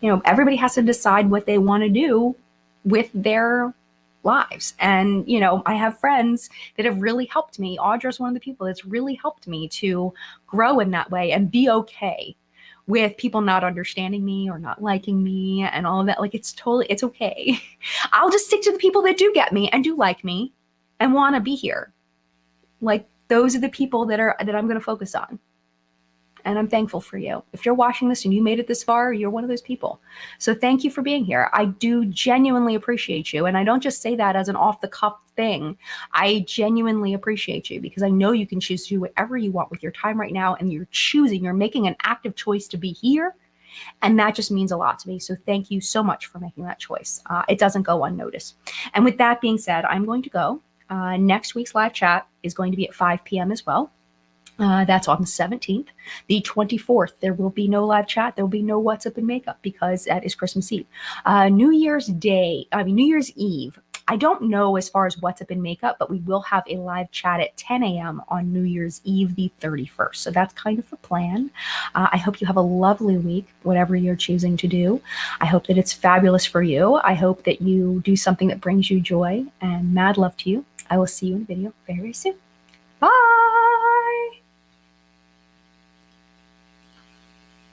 you know, everybody has to decide what they want to do with their lives. And, you know, I have friends that have really helped me. Audra's one of the people that's really helped me to grow in that way and be okay with people not understanding me or not liking me and all of that. Like, it's okay. I'll just stick to the people that do get me and do like me and want to be here. Like, those are the people that I'm going to focus on. And I'm thankful for you. If you're watching this and you made it this far, you're one of those people. So thank you for being here. I do genuinely appreciate you. And I don't just say that as an off the cuff thing. I genuinely appreciate you, because I know you can choose to do whatever you want with your time right now. And you're making an active choice to be here. And that just means a lot to me. So thank you so much for making that choice. It doesn't go unnoticed. And with that being said, I'm going to go. Next week's live chat is going to be at 5 p.m. as well. That's on the 17th. The 24th, there will be no live chat. There will be no What's Up in Makeup, because that is Christmas Eve. New Year's Eve. I don't know as far as What's Up in Makeup, but we will have a live chat at 10 a.m. on New Year's Eve, the 31st. So that's kind of the plan. I hope you have a lovely week, whatever you're choosing to do. I hope that it's fabulous for you. I hope that you do something that brings you joy, and mad love to you. I will see you in a video very soon. Bye.